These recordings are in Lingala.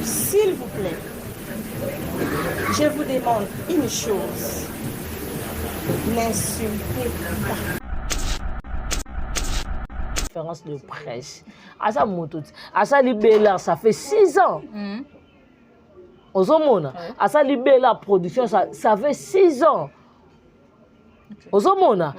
s'il vous plaît, je vous demande une chose. N'insultez pas. Conférence de presse. Asa Moutouti. Asa Libella, ça fait 6 ans. Ozomona. Asa Libella production, ça fait 6 ans. Ozomona.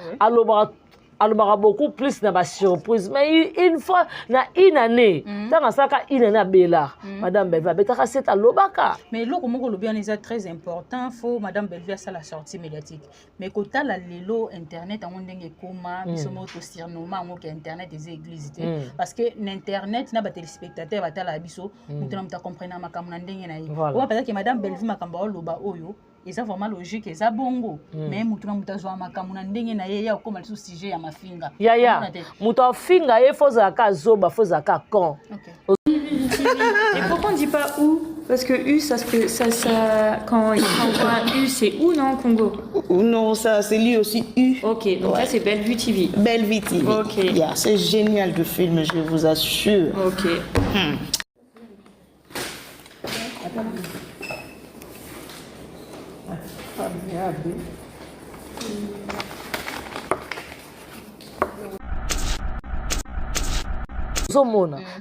Alors, beaucoup plus na ba surprise. Mais une fois, na une année, tant ça une année à Bella, Madame Belvi, betaka c'est à Lobaka. Mais le comment le bien est très important, faut Madame Belvi ça la sortie médiatique. Mais quand la lelo internet on ndenge koma, bisomo to sirnoma ngo internet des églises parce que l'internet na ba téléspectateur ba tala biso, mutuna mta comprendre makamuna ndenge na yi. On peut dire que Madame Belvi makamba loba oyo et ça vraiment logique et ça bongo mais mutuna mutazwa makamuna ndenge na ye ya koma le sujet ya mafinga ya muta finga ye fozaka zoba fozaka quand et pourquoi on dit pas où parce que U ça quand il envoie un U c'est où non Congo Non, ça c'est lui aussi U. Ok, donc là c'est Bellevue TV. Bellevue TV. Ok. Yeah, c'est génial de film, je vous assure. Ok.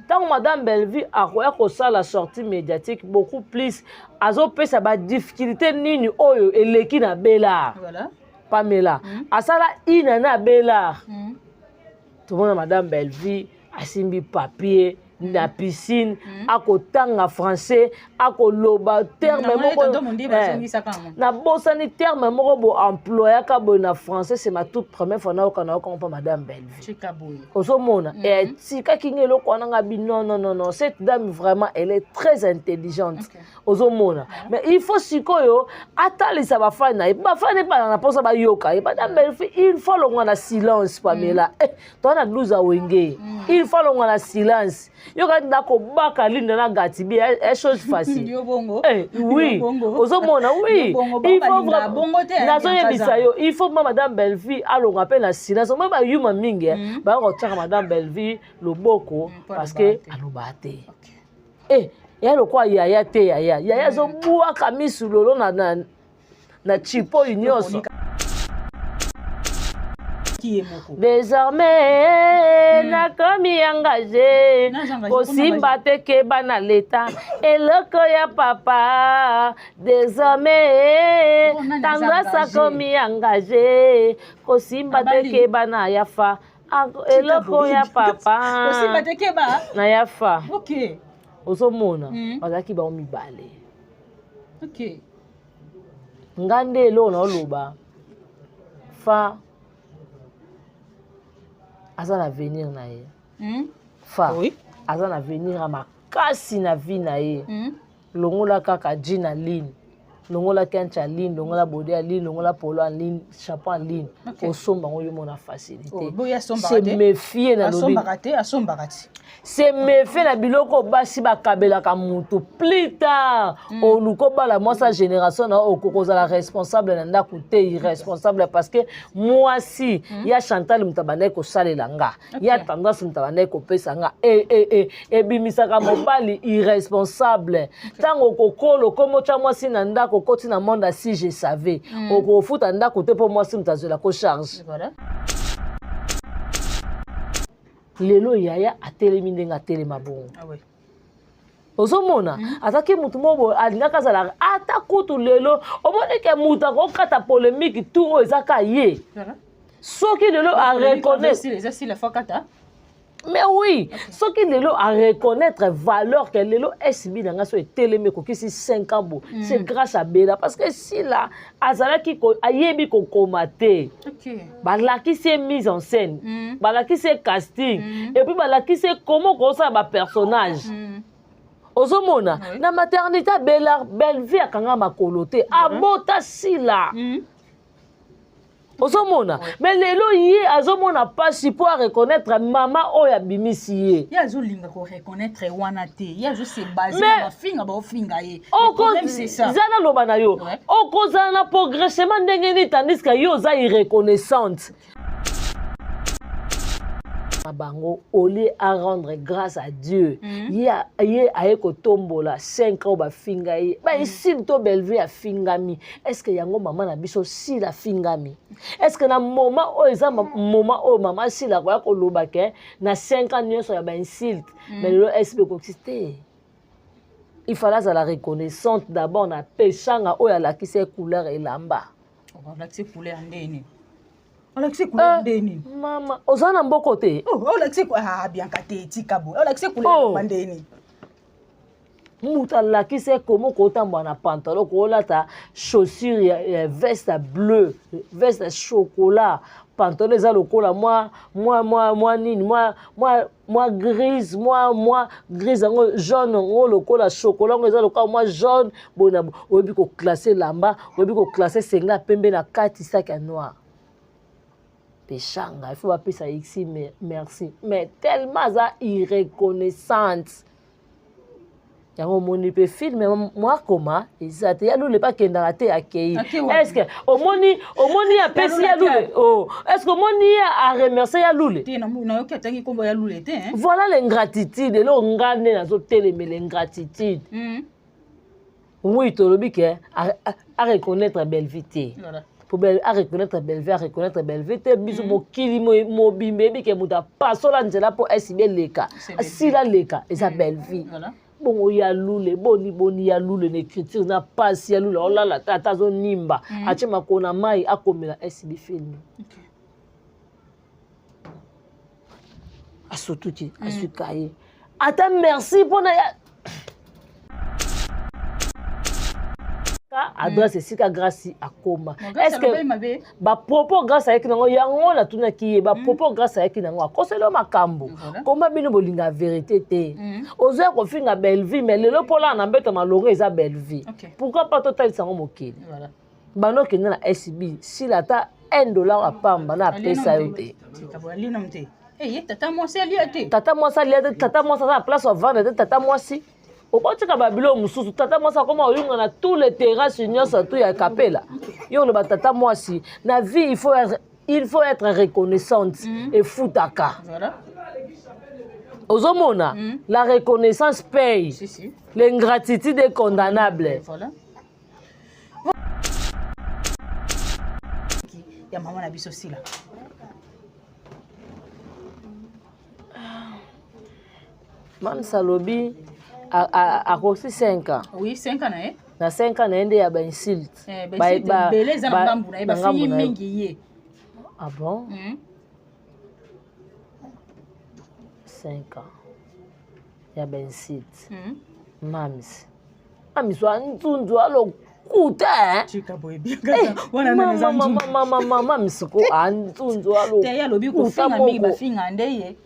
Tant Madame Belvi a reçu la sortie médiatique beaucoup plus, azo pesa ba difficulté nini oyo eleki na Bella. Voilà. Pamela. Asala ina na Bella. Tout le monde Madame Belvi asimbi papier na piscine akotanga français akoloba terme moko na bosani terme moko bo employé ka bo na français c'est ma toute première fois na okana comprendre Madame Belvi osomona et tika kingelo ko nanga bi non cette dame vraiment elle est très intelligente osomona mais il faut sikoyo atalisa ba fana ba fana pa na posa ba yoka et Madame Belvi il faut longa na silence Pamela toi na bluza wenge il faut longa na silence. Yoka ndako baka linda na gatibi est chose facile. Oui. Ozomona oui. Il faut vraiment il faut Madame Belvi alonga pe na silence. Même ba yuma mingi ba rotaka Madame Belvi loboko parce que alobate. Ya lokwa yaya te yaya zo bua kamisu lolo na chipo unioso. Désormais, nakomi engagé, kosimba te keba na leta, eloko ya papa. Désormais, tendance komi engagé, kosimba te keba na yafa, eloko ya papa. Kosimba te keba na yafa. Ok. Osomona, bazaki ba omibale. Ok. Ngande lo na loba. Fa Azan avenir na ye. Fa. Oui. Azan avenir a makasi na vie na ye. Longola kaka jean na ligne. Longola kencha ligne, longola body à ligne, longola polo en ligne, chapeau en ligne. Au somba on y mona facilité. C'est méfier na lobi. C'est méfier na biloko basi ba kabela ka mutu. Plus tard, on nous combat la moi sa génération na okokoza la responsable na ndako te irresponsable parce que moi si ya Chantal mutabane ko salelanga. Ya tendance mutabane ko pesa nga bimisaka mobali irresponsable. Tango kokolo komo cha moi si na ndako koti na monde si je savais. Oko futa ndako te pour moi si mutazela ko charge. Voilà. Lelo yaya atelemi ndenga atelema bongo. Ah ouais. Ozomona ataki mutu mobo alingaka zala ata kutu lelo omoneke mutu akokata polémique tout ezaka ye. Soki lelo a reconnaître mais oui, ce qui lelo à reconnaître valeur que lelo SB dans so eteleme ko kisi 5 ans bo. C'est grâce à Bella parce que si là azala ki ko ayebi ko komate. OK. Bala ki c'est mise en scène. Bala ki c'est casting et puis bala ki c'est comment ko ça ba personnage. Ozomona na maternité Bella Belvi akanga makolote abota sila. Ozomona mais lelo yé azomona pas si pour reconnaître maman oya bimisi ye ya zolinga ko reconnaître wana te ya zo se basé na finga ba finga ye c'est ça zana loba na yo okozana progressement ndenge ni tandis que yo za irreconnaissante bango au lieu à rendre grâce à Dieu ye aye ko tombola 5 ans ba finga ye ba ici to Bellevue a fingami est-ce que yango maman na biso si la fingami est-ce que na moment o eza moment o maman si la ko loba ke na 5 ans nyonso ya ba insulte mais le SB ko exister il fallait la reconnaissance d'abord na pechanga o ya la qui c'est couleur et lamba on a que couleur ndeni Alexis couleur ndeni mama ozana mboko te Alexis bien katé tikabo Alexis couleur ndeni muta la qui c'est comment ko tamba na pantalon ko lata chaussure ya veste bleue veste chocolat pantalon eza lokola moi nini moi grise moi grise ngo jaune ngo lokola chocolat ngo eza lokola moi jaune bona obi ko classer lamba obi ko classer senga pembe na kati sac à noir péchanga il faut appeler ça ici merci mais tellement ça irreconnaissante yango moni pe film moi comment ezate ya lule pas kenda te akei est-ce que omoni a pesi ya lule est-ce que omoni a remercier ya lule te na yoki atangi kombo ya lule te hein voilà l'ingratitude lo ngane na zo telemela l'ingratitude oui tolobi ke à reconnaître Bellevue te voilà pour à reconnaître Bellevue te biso mokili mobimbe bi ke muta pasola nzela po SB leka sila leka eza Bellevue voilà bon ya lule boni ya lule l'écriture na passe ya lule ola la tata zo nimba achema kona mai akomela SB film asotuti asukaye ata merci pona ya adresse sika grâce akoma est-ce que ba propos grâce à ekina ngo yango la tuna ki ba propos grâce à ekina ngo akoselo makambo komba bino bolinga vérité te ozo ko finga Bellevue mais lelo pola na mbeta malongo eza Bellevue pourquoi pas total sango mokili voilà bano kina na SB si la ta $1 a pamba na pesa yote tata moi c'est lié tata moi ça la place au vendre tata moi si okotika babilo mususu tata mwasi akoma oyunga na tous les terrasses nyonso tu ya kapela yo le tata mwasi na vie il faut être reconnaissante et futaka voilà ozomona la reconnaissance paye l'ingratitude est condamnable voilà ya maman na biso sila Mam Salobi a aussi 5 ans. Oui, 5 ans, hein? Na 5 ans, il y a une insulte. Ah bon? 5 ans. Il y a une insulte. Mamis. Mamis, tu dois le coûter, hein? Maman, c'est quoi? Tu dois le coûter.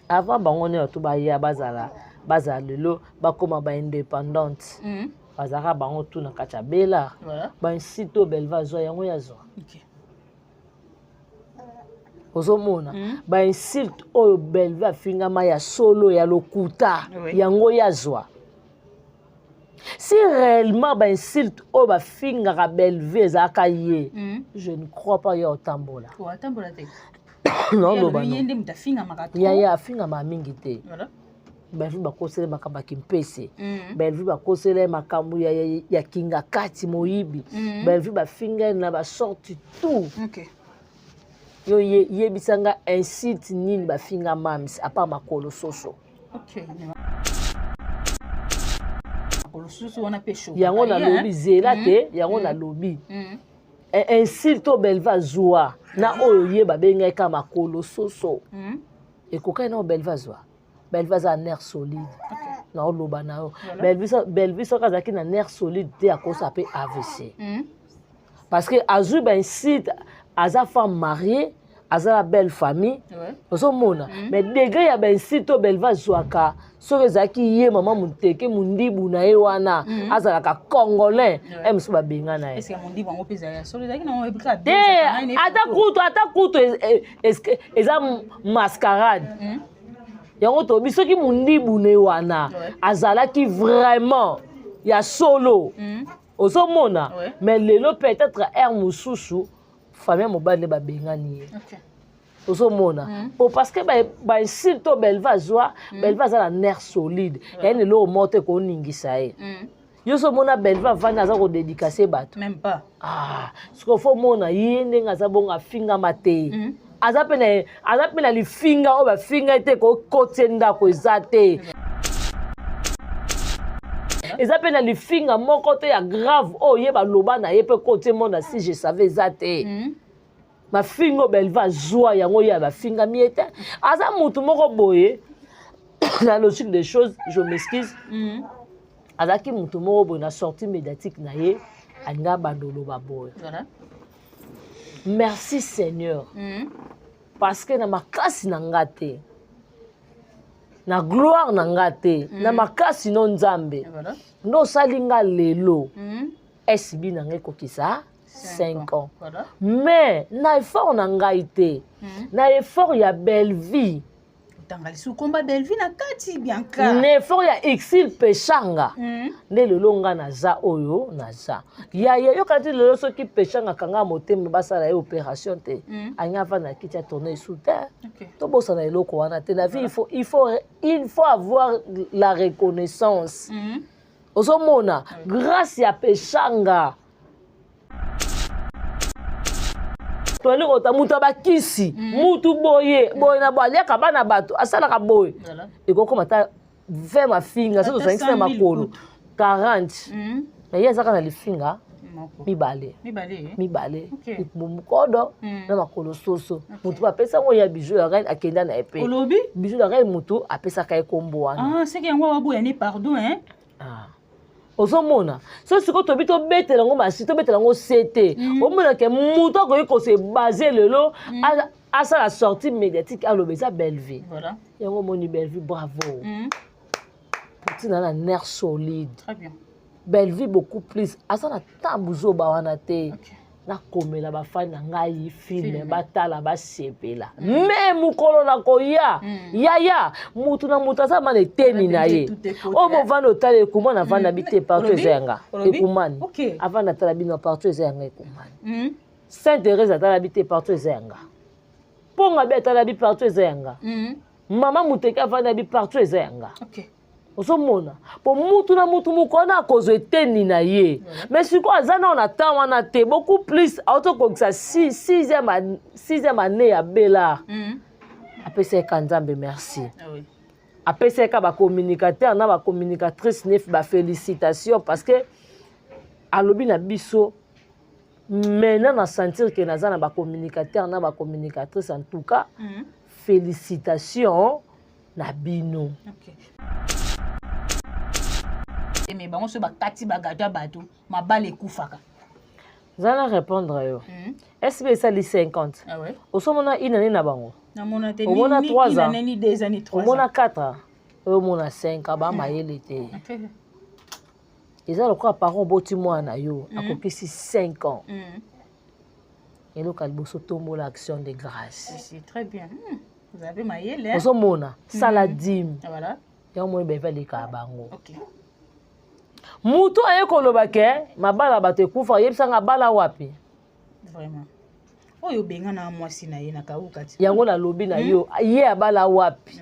Avant bango to ba ya bazala lelo ba koma ba indépendante bazaka bango tout na kacha bela ba sito Bellevue zo yango ya zo ozomona ba insulte oyo Bellevue afinga ma ya solo ya lokuta yango ya zo si réellement ba insulte oyo ba finga ka Bellevue ezaka ye je ne crois pas ya otambola te non lo ba ya finga ma mingi te Bellevue bakosele makambo kimpese Bellevue bakosele makambo ya kinga kati moyibi Bellevue bafinga na ba sorti tout yo yebisanga insulte nini bafinga mams apa makolo soso yango na lobi zela te yango na lobi insulte to Bellevue azwa na oyo yeba benga ka makolo soso ekokai na Bellevue azwa Bellevue a un nerf solide na oloba na yo Bellevue soka zaki na nerf solide te akosa pe AVC parce que azui ben site aza femme mariée aza la belle famille ozomona mais degré ya ben site to Bellevue azwaka soki ezalaki ye mama muteke mundibu na ye wana azalaka congolais emso babenga na ye ata kutu eza mascarade yango to bisoki mundibu na ye wana azalaki vraiment ya solo ozomona mais lelo peut-être air mosusu famille mobali babengani ye ozomona parce que bainsulte to belva azwa belva aza na nerf solide yaye lelo omoto ekoningisa ye yo so mona belva avandi aza kodédikase bato même pas siko fo mona ye ndenge aza bongo afingama te aza mpe na lifinga oyo bafinga ete kokotie ndako eza te eza mpe na lifinga moko te ya grave oyo ye baloba na ye mpe kotie mona si je savais eza te mafinga belva azwa yango ye ya bafingami ye te aza mutu moko boye la logique des choses je m'excuse azalaki mutu moko boye na sortie médiatique na ye alinga bandoloba boye merci Seigneur parce que na makasi na nga te na gloire na nga te na makasi no nzambe ndo osali nga lelo esibi na nga ekokisa 5 ans mais na effort na ngai te na effort ya belle vie na effort ya exil peshanga nde lelo nga naza oyo naza yaya yoka ti lelo soki peshanga kanga motema basala ye opération te anya avanda na kiti ya tourner sous terre tobosana eloko wana te la vie il faut avoir la reconnaissance ozomona grâce ya peshanga toali kota mutu abakisi mutu boye na bo aliaka bana bato asalaka boye ekokoma ta 20 mafinga so tozangisi na makolo 40 na ye azaka na lifinga mibale mukodo na makolo soso mutu bapesa ngo ya bijou ya reine akenda na epe bijou ya reine mutu apesaka ye kombo wana ozomona so siko tobi tobetela yango masi tobetela yango sete omonake mutu akoki kose base lelo asala sortie médiatique aloba eza belle vie yango omoni belle vie bravo ntina na nerf solide belle vie beaucoup plus aza na ntambu zoba wana te nakomela bafani na ngai filme batala basepela me mokolo na koya yaya mutu na mutu aza mana eteni na ye oyo movanda otala ekumani avanda bi te partout eza yanga ekumani avanda atala bino partout eza yanga ekumani saint thérèse atala bi te partout eza yanga mponga bi atala bi partout eza yanga mama muteke avanda bi partout eza yanga ozomona po mutu na mutu mokona akozwa eteni na ye mais sikoyo aza nao na temps wana te beaucoup plus aotokokisa 6e année ya bela apesa eka nzambe merci apesa eka bacommunicateur na bacommunicatrice nef bafélicitation parce que alobi na biso maintenant na sentir ke naza na bacommunicateur na bacommunicatrice en tout cas félicitations na bino mais bango so bakati bagata bato mabale ekufaka zana répondre yo est-ce que ça li 50 osomona ina ni na bango namona te omona 3 ans ni 2 ans ni 3 ans omona 4 ans omona 5 ba mayele te eza lokola parent boti mwana yo akokisi 5 ans eloka liboso tombola action de grâce c'est très bien vous avez mayele osomona saladim voilà yango moyi beveleka bango mutu aye koloba ke mabala bato ekufa yebisanga bala wapi vraiment oyo benga na mwasi na ye na kauka ti yango nalobi na yo ye abala wapi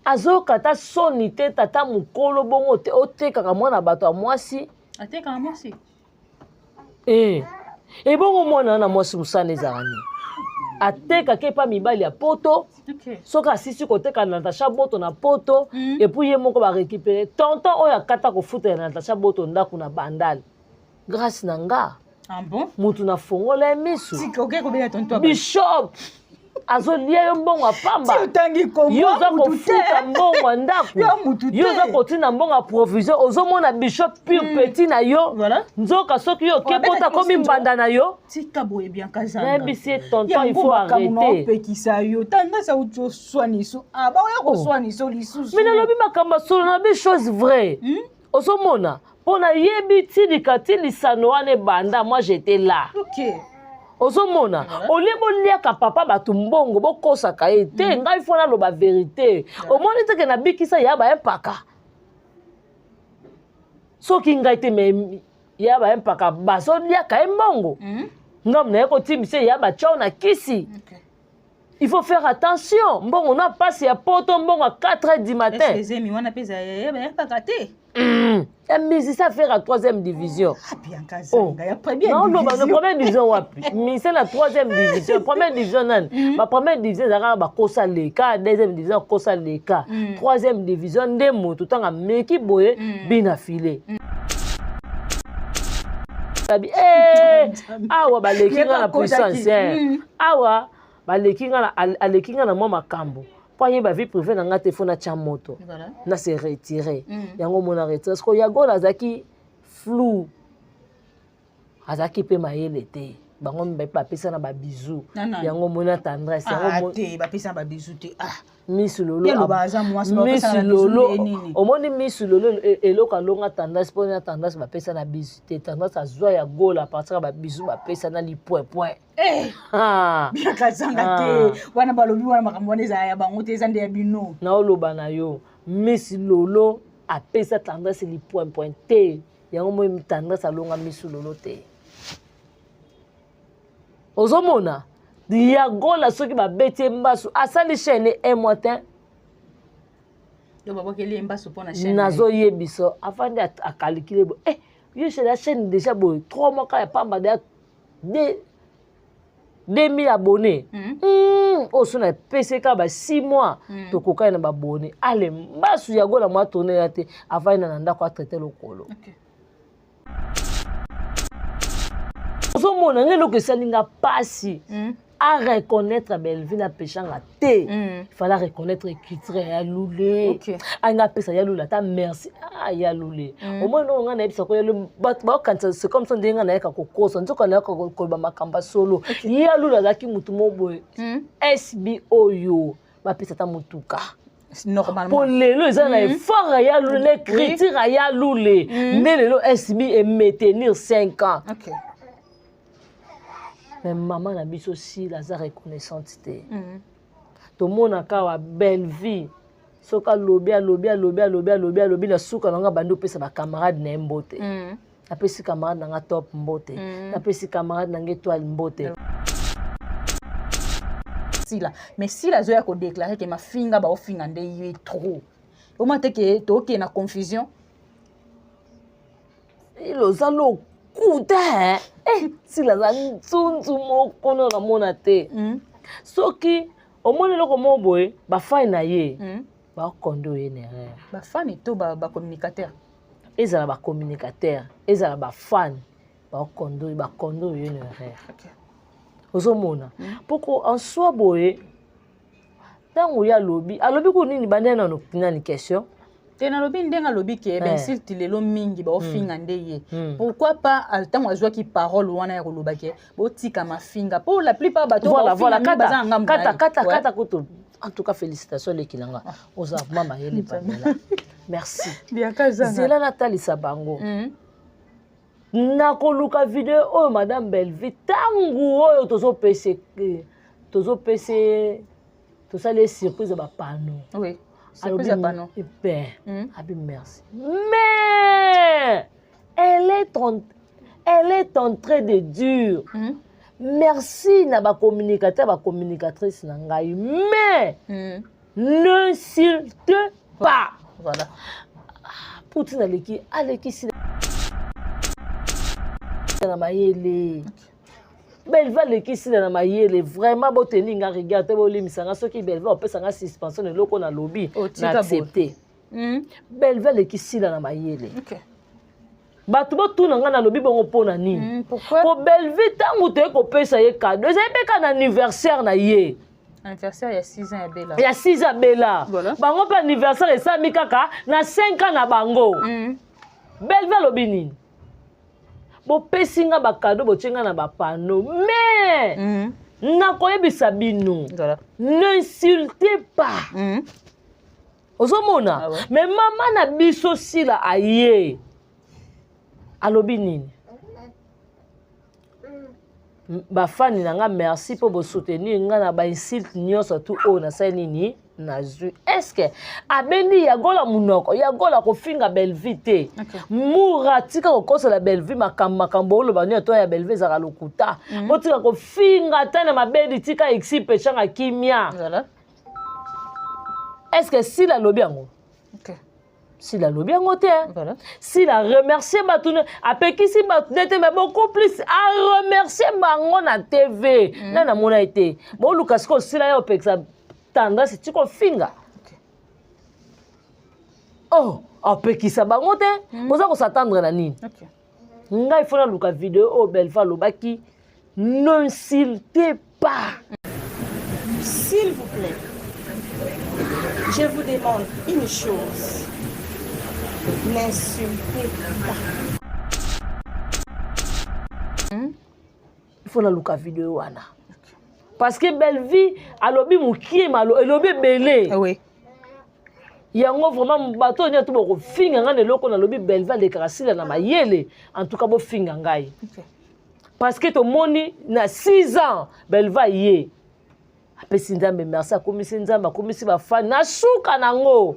azokata soni te tata mokolo bongo te otekaka mwana bato ya mwasi atekaka mwasi ebongo mwana na mwasi mosana ezalaka nini atekaka epa mibali ya poto soki asisi koteka na Natasha Boto na poto epuis ye moko barécupere tonton oyo akata kofutela na Natasha Boto ndako na bandale grâce na nga mutu na fongola ye misu bishop azolia yo mbongo apamba yo oza kofuta mbongo ya ndako yo oza kotina mbongo ya provision ozomona bishop pure petit na yo nzoka soki yo okekota komi mbanda na yo nayebisi ye tonton il faut arrêter me nalobi makambo solo nalobi chose vrai ozomona mpo nayebi tilika tilisano wana ebanda moi j'étais là ozomona olie boliaka papa bato mbongo bokosaka ye te ngai fo naloba verité omoni teke nabikisa ya baempaka soki ngai te me ya baempaka bazoliaka ye mbongo ngam na yeko timbise ya ba tchao na kisi. Il faut faire attention. Bon, on a passé à poto bon à 4h du matin. Est-ce que on a pesa pas raté? Mais c'est ça faire à 3e division. Ah bien Kazanga, ya première non, division. Non, la première division wapi. Mais c'est la 3e division. Première division nan. Ma première division ça ba kosa leka, 2e division kosa leka. 3e division ndemo tout temps meki boye bina filé. Awa ba leki na puissance. Awa ba leki na mwa makambo. Poye ba vie privée na ngate fona cha moto. Na se retirer. Yango mona retirer. Parce que yago lazaki flou. Azaki pe mayele te. Bango mba pesa na ba bisou. Yango mona tendresse. Yango te ba pesa ba bisou te. Ah. Miss Lolo. Miss Lolo. Omoni Miss Lolo eloko longa tendresse pour na tendresse ba pesa na bisou te. Tendresse azwa ya gola partir ba bisou ba pesa na li point. Bien Kazanga te. Wana balobi wana makambo neza ya bango te zande ya bino. Na oloba na yo. Miss Lolo a pesa tendresse li point te. Yango mo tendresse alonga Miss Lolo te. Ozomona ya gola soki ba beti mbasu asali chaîne un mois yo baba kele mbasu pona chaîne nazo yebiso afande a calculer bo yo chez la chaîne déjà bo 3 mois ka pamba de 2000 abonnés o sona PCK ba 6 mois to koka na ba abonnés ale mbasu ya gola mwa tourner ya te afande na ndako a traiter lokolo. Ozomona ngelo ke salinga pasi à reconnaître Belleville na péchanga té. Il fallait reconnaître écriture ya loulé. Anga pesa ya loula ta merci. Ah ya loulé. Au moins non nga na ebisa ko ya lo ba quand c'est comme ça ndenga na ka kokoso nzoko na ka ko ba makamba solo. Ya loula zaki mutu moboy. SBO yo ba pesa ta mutuka. Normalement. Pour lelo ils ont effort ya loulé l'écriture ya loulé. Mais lelo SB et maintenir 5 ans. Mais maman na biso si la za reconnaissante te. To mona ka wa belle vie. Soka lobi na suka nga bando pesa ba camarade na mbote. Na pesi camarade na nga top mbote. Na pesi camarade na nga étoile mbote. Sila, mais si la zoya ko déclarer que ma finga ba ofinga nde yé trop. Au moins que to ke na confusion. Il ozalo kuda si la nzunzu moko na mona te soki omoni loko moboye ba fai na ye ba kondo ye nere ba fan to ba communicateur ezala ba communicateur ezala ba fan ba kondo ye nere ozomona poko en soi boye tango ya lobi alobi ko nini bandena no nani question. Tena lobi ndenga lobi ke ben silti lelo mingi ba ofinga ndeye. Pourquoi pas altant azwa ki parole wana ya koloba ke bo tika mafinga pour la plupart bato voilà kata kuto. En tout cas félicitations les kilanga. Oza mama yeli pamela. Merci. Bien Kazanga. Zela Nathalie Sabango. Na koluka vidéo oh madame Belleville tangu oyo tozo PC to ça les surprises ba panneau. Oui. C'est plus à panneau. Abi merci. Mais elle est en train de dur. Merci na ba communicateur ba communicatrice na ngai. Mais n'insulte pas. Voilà. Poutine aleki si na mayele. Belleville leki si na mayele vraiment boteni nga regarder bo limisanga soki Belleville opesa nga suspension eloko na lobby na accepter. Belleville leki si na mayele. Batu botuna nga na lobby bongo pona nini? Pourquoi? Pour Belleville tango te ko pesa ye cadeau. Ezali pe ka na anniversaire na ye. Anniversaire il y a 6 ans à Bella. Il y a 6 ans Bella. Voilà. Bango pa anniversaire esami kaka na 5 ans na bango. Belleville lobi nini? Bo pesinga ba cadeau bo tchenga na ba panneau. Mais na koyebisa bino. Voilà. N'insultez pas. Ozomona. Mais maman na biso sila aye. Alobi nini? Ba fani na nga merci pour bo soutenir nga na ba insulte nyonso tout o na sa nini nazwi est-ce que abendi yagola munoko yagola kofinga Belleville te mura tika kokosela Belleville makambo oloba ni to ya Belleville ezaka lokuta botika kofinga tana mabedi tika exipe changa kimia voilà est-ce que si la lobi yango si la lobi yango te voilà si la remercier batune apekisi batune te mais beaucoup plus à remercier bango na TV na mona été bon Lucas ko si la yo pekisa tendance tu ko finga oh apekisa bango te oza ko s'attendre na nini ngai fona luka vidéo au Belva lobaki n'insultez pas S'il vous plaît, je vous demande une chose. N'insultez pas. Il faut la luka vidéo wana. Parce que Belleville alobi mukie malo elobi belé. Oui. Yango vraiment bato ni to boko finga ngane loko na lobi Belleville de Krasila na mayele en tout cas bo finga ngai. Parce que to moni na 6 ans Belleville yé. Apesi nzambe merci akomisi nzambe akomisi ba fan na suka nango.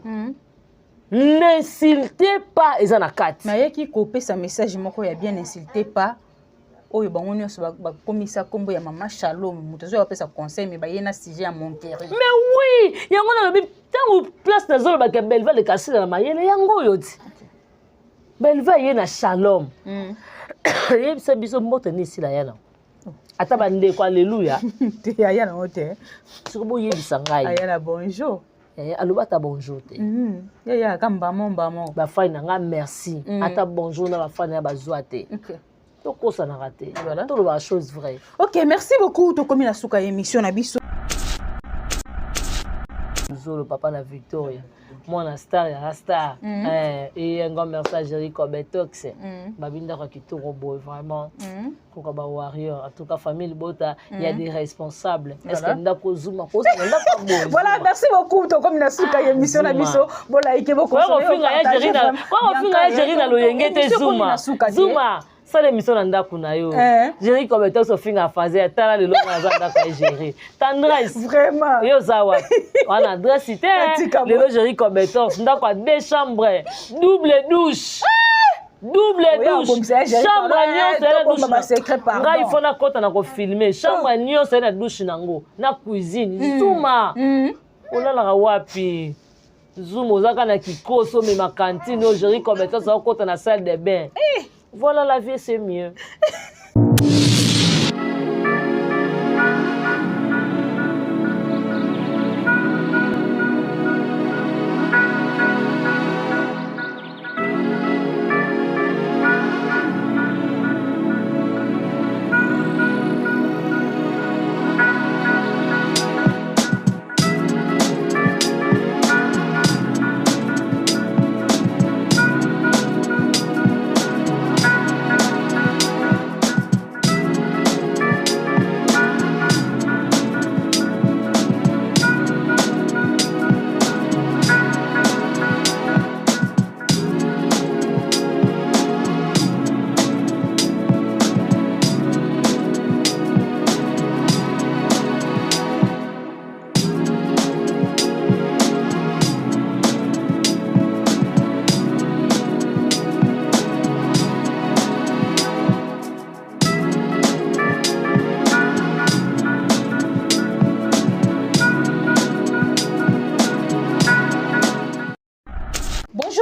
N'insultez pas eza na kati. Mais yaki kopesa message moko ya bien n'insultez pas. Oyo bango nyonso bakomisa kombo ya mama Shalom muto zo apesa conseil mais bayena sujet ya Monterrey. Mais oui, yango na lobi tango place na zolo ba Belleville de Krasila na mayele yango yo ti. Belleville yé na Shalom. Yebisa biso mbote ni sila yana. Ata bande ko alléluia. Te ya na hote. Sikobo yebisa ngai. Ayala bonjour. Aloba ta bonjour te. Ya kamba mbamo. Ba fa na nga merci. Ata bonjour na ba fa na ba zwa te. OK. Toko ça na raté. Voilà. Tout le chose vraie. OK, merci beaucoup to komi na suka émission na biso. Le papa na Victoria. Moi na star ya star. Et un grand merci Jericho Betox. Babinda ko kitoko boy vraiment. Pourquoi ba warrior en tout cas famille Bota, il y a des responsables. Est-ce que ndako zuma ko ndako boy. Voilà, merci beaucoup to komi na suka émission na biso. Bola ike boko. Ko finga ya Jerina. Ko finga ya Jerina lo yengete zuma. Zuma. Ça l'émission nanda kuna yo. Jerry comme toi so finga fazer tala le longa za ndaka gérer. Tendresse. Vraiment. Yo zawa. On adresse cité. Le lo Jerry comme toi ndako 2 chambres, double douche. Double douche. Chambre nyonso na douche. Nga il faut na kota na ko filmer. Chambre nyonso na douche nango. Na cuisine. Zuma. Olala wapi? Zuma ozaka na kikoso mais ma cantine au Jerry comme toi so kota na salle de bain. Voilà, la vie, c'est mieux.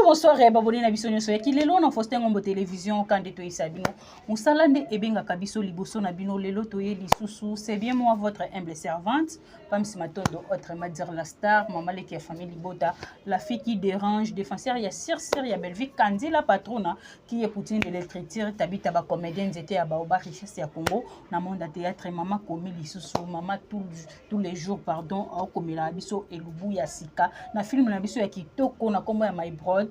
Bonsoir et babone na biso nyonso ya kilelo na Faustin Ngombo télévision quand to isabino musala nde ebengaka biso liboso na bino lelo toye lisusu c'est bien moi votre humble servante Pam Simatondo autrement dire la star maman leki ya famille Bota la fille qui dérange défenseur ya Sir ya Belleville Kandi la patrona qui est poutine de l'écriture tabita ba comédienne était à Baoba richesse ya Congo na monde de théâtre maman komi lisusu maman tous les jours pardon au komela biso elubu ya sika na film na biso ya kitoko na kombo ya My Brod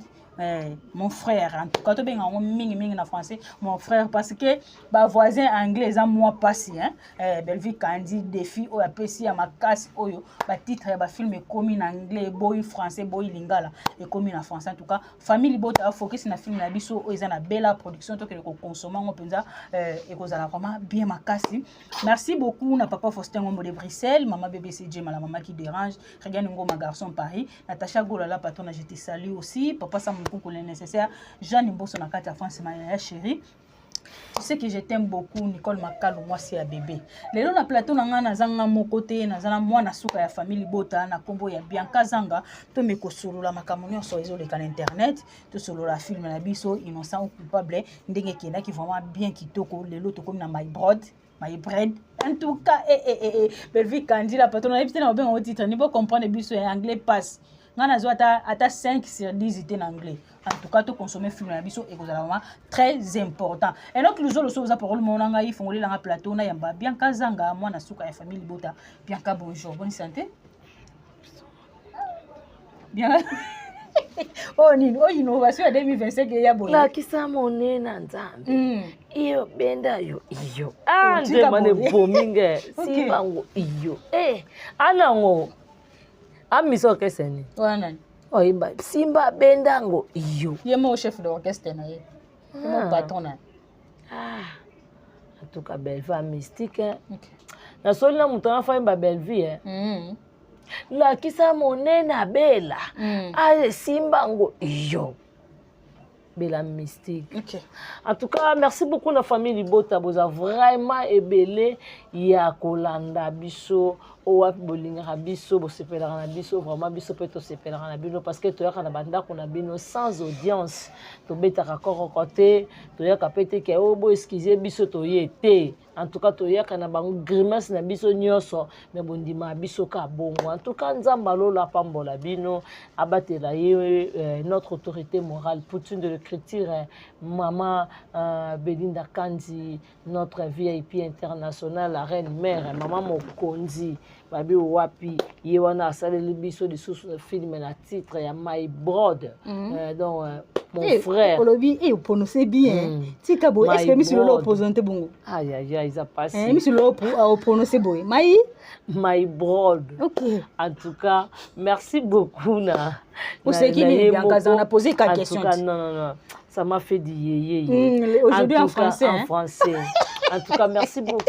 mon frère en tout cas to benga mingi na français mon frère parce que ba voisin anglais a moi passé hein Belleville Kandi défi o apesi ya makasi oyo ba titre ya ba film ekomi na anglais boy français boy lingala ekomi na français en tout cas famille bota a focus na film na biso o eza na bella production to que ko consommer ngo penza ekozala vraiment bien makasi. Merci beaucoup na papa Faustin Ngombo de Bruxelles, maman BBC J la maman qui dérange, regarde Ngoma garçon Paris, Natacha Golala patron je te salue aussi, papa Sam Moukou le nécessaire, Jeanne Mbosso na kati ya France ma chérie. Tu sais que je t'aime beaucoup Nicole Makalo moi c'est à bébé. Lelo na plateau na nga na zanga mo côté na zana mwana suka ya famille bota na kombo ya Bianca Zanga to me kosolola makambo nyonso ezole ka internet to solola film na biso innocent ou coupable ndenge kena ki vraiment bien kitoko lelo to comme na my bread en tout cas Belleville Kandi la patron na bitena obenga au titre ni pas comprendre biso en anglais passe ngana zo ata 5 sur 10 était en anglais. En tout cas, to consommer film na biso et vraiment très important. Et donc nous autres ça parole mon nga il fongoli la plateau na yamba Bianca Zanga moi na suka ya famille bota. Bianca bonjour, bonne santé. Bien. Oh ni innovation 2025 ya boye. La kisa monena nzambe. Iyo benda yo iyo. Nde mane bominge sibango iyo. Anango amiso keseni. Wana. Oyiba simba bendango iyo. Yemo chef d'orchestre na ye. Mon patron na. En tout cas Belleville mystique. OK. Na solina mutana fa imba Belleville. La kisa monena bela. Simba ngo iyo. Bella mystique. OK. En tout cas, merci beaucoup la famille Libota. Vous avez vraiment ébélé. Ya kolanda biso. Owa bolinga biso. Bo sepelera na biso. Vraiment biso peut se sepelera na bino. Parce que tu as banda qu'on a bino sans audience. Tu beta kakoro côté. Tu as kapete ke obo excusez biso to yete. En tout cas, tu as kana bango grimace na biso nyoso. Mais bondima biso ka bongo. En tout cas, nzamba lola pambola bino. Abatela ye notre autorité morale. Poutine de l'écriture. Maman Belinda Kandi, notre VIP internationale, la reine mère, maman Mokonzi, babi wapi, yewana saleli biso de sous film na titre ya My Brother. Donc mon frère. Olobi vous prononcez bien. Tika bo est-ce que monsieur Lolo opposante bongo? Aïe aïe aïe ça passe. Monsieur Lolo a prononcé boy. My Brother. OK. En tout cas, merci beaucoup na. Pour ce qui est bien quand on a posé quelques questions. En tout cas non. Ça m'a fait du yé. Aujourd'hui en français. En français. En tout cas, merci beaucoup.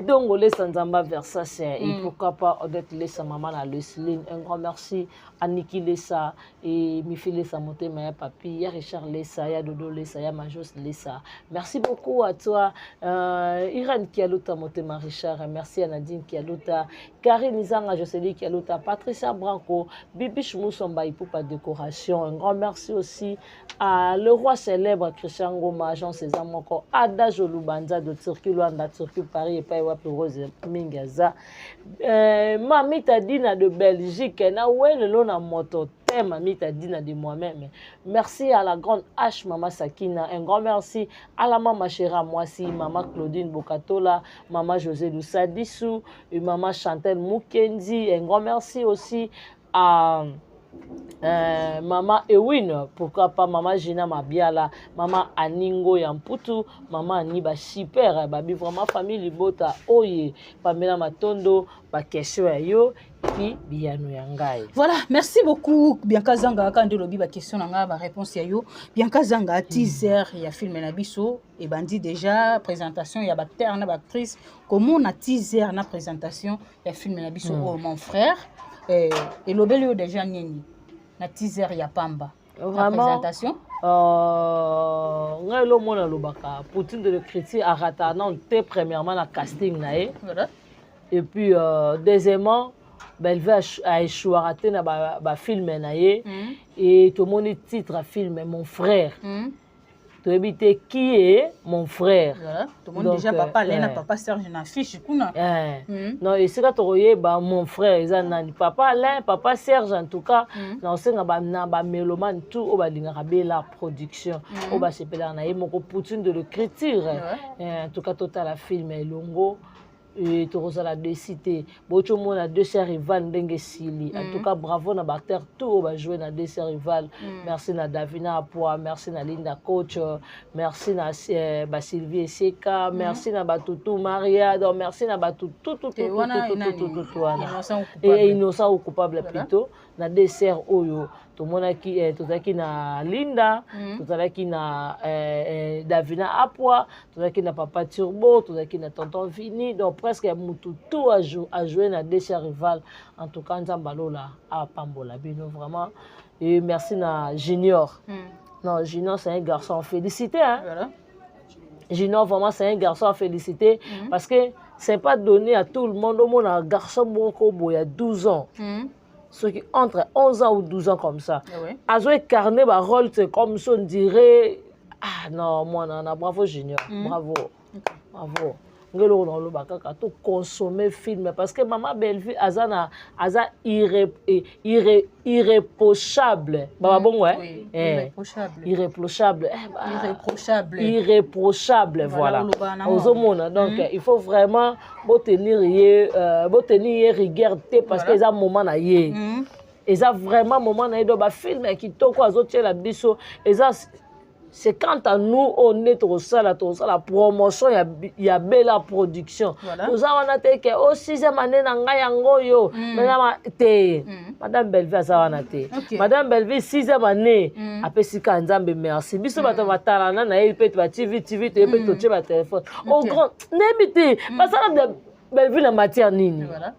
Donc, on laisse Nzamba Versace. Et pourquoi pas Odette Lessa, maman la Lesline. Un grand merci à Niki Lessa et Mifi Lessa, monté ma papi. Il y a Richard Lessa, il y a Dodo Lessa, il y a Majos Lessa. Merci beaucoup à toi. Irène Kialuta, monté ma Richard. Merci à Nadine Kialuta. Karine Izanga, Jocelyne Kialuta. Patricia Branco. Bibiche Moussamba, Ipoupa Décoration. Un grand merci aussi à le roi célèbre Christian Ngoma, Jean César Moko, Ada Jolubanza de Turquie, Luanda, Turquie, Paris, et Païwapi Rose Mingaza. Mamita Dina de Belgique, na ouel lona moto thème, Mamita Dina de moi-même. Merci à la grande H, Maman Sakina. Un grand merci à la maman Chéra Moissi, Maman Claudine Bokatola, Maman José Lussadissou, et Maman Chantel Moukendi. Un grand merci aussi à Maman Ewin, pourquoi pas Maman Gina Mabiala, Maman Aningo Yamputu, Maman Aniba Super, babi vraiment famille Libota, Oye, Pamela Matondo, ba question yo, puis Biano Yangai. Voilà, merci beaucoup Bianca Zanga quand de lobi ba question nga ba réponse ya yo. Bianca Zanga teaser ya film na biso et bandi déjà présentation ya acteur na actrice comment na teaser na présentation ya film na biso mon frère. Et l'obélio déjà nini na teaser ya pamba la présentation ngelo mona lobaka Poutine de l'écriture a rata non premièrement la casting nae voilà. Et puis deuxièmement Belleville a échoué à rater na ba film nae et tout le monde titre film mon frère. Tu habiter qui est mon frère. Voilà. Tout le monde déjà papa Lena papa Serge na fiche kuna. Non et c'est quand tu ba mon frère ils nani papa Alain papa Serge en tout cas non c'est na ba mélomane tout au ba linga la production au ba sepela na moko Poutine de l'écriture. En tout cas total la film longo et tu as la décidé bocho mona deux sœurs rivales ndenge sili en tout cas bravo na batteur tout va jouer na deux sœurs rivales merci na Davina Apoa merci na Linda Coach merci na Sylvie Seka merci na Batutu Maria donc merci na Batutu tout et innocent ou coupable plutôt na deux sœurs oyo tomonaki tozalaki na Linda tozalaki na Davina Apoa tozalaki na Papa Turbo tozalaki na Tonton Vini donc presque mutu tout a joué na deux sœurs rivales en tout cas Nzambalola a pambola bino vraiment et merci na Junior non Junior c'est un garçon félicité hein voilà. Junior vraiment c'est un garçon à féliciter parce que c'est pas donné à tout le monde au monde un garçon il y a 12 ans ceux qui entre 11 ans ou 12 ans comme ça. À jouer carnet, bah, rôle, c'est comme ça, on dirait. Ah non, moi, non, bravo, Junior. Bravo. Bravo. Tout consommer film parce que maman Bellevue azana irréprochable baba bon ouais irréprochable voilà aux hommes donc il faut vraiment tenir rigueur parce que ça moment na yé et ça vraiment moment na do ba film qui toko azotie la biso et ça c'est quand à nous on est au la promotion il y a belle production nous avons été que au 6e année na ngai yango yo madame Bellevue ça va madame Bellevue 6e année après si ka nzambe merci biso bato batalana na il peut ba TV te peut toucher ba téléphone au grand n'imité parce que Bellevue la matière nini voilà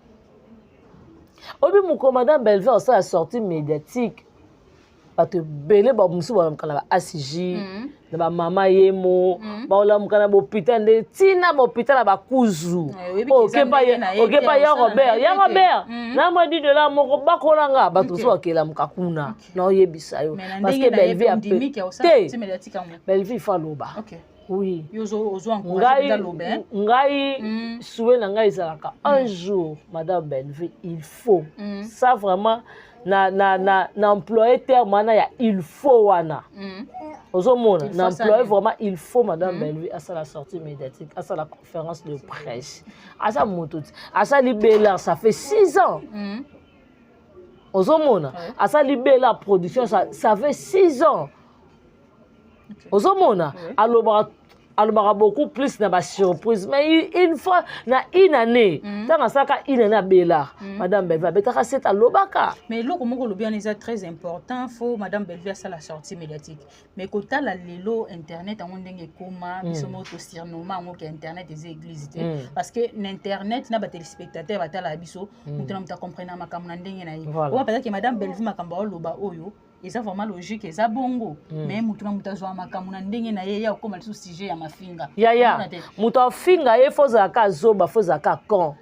obi mon commandant Bellevue ça a sorti médiatique bato belé ba musu ba mkana asiji na ba mama yemo ba ola mkana bo hôpital de tina bo hôpital ba kuzu okepa ya Robert na mo di de la moko bakolanga bato so akela mkakuna na oyebisa yo parce que Bellevue a Bellevue fa loba oui ngai souhait na ngai zalaka un jour madame Bellevue il faut ça vraiment na employé terme mana ya il faut wana ozomona na employé vraiment il faut madame Bellevue à la sortie médiatique à la conférence de presse à ça motuti à ça libéla ça fait 6 ans ozomona à ça libéla production ça fait 6 ans ozomona alors beaucoup plus na ba surprise mais une fois na une année tant ça ka une année bella madame Bellevue betaka c'est à lobaka mais loko moko lobi en est très important faut madame Bellevue à la sortie médiatique mais kota la lelo internet en ndenge koma biso moto sirnoma ngo internet des églises parce que l'internet na ba téléspectateur batala biso mutana muta comprendre makamuna ndenge na yi on peut dire que madame Bellevue makamba loba oyo et ça vraiment logique et ça bongo mais mutuna mutazwa makamuna ndenge na ye ya koma le sujet ya mafinga ya muta finga ye foza ka zoba foza ka kon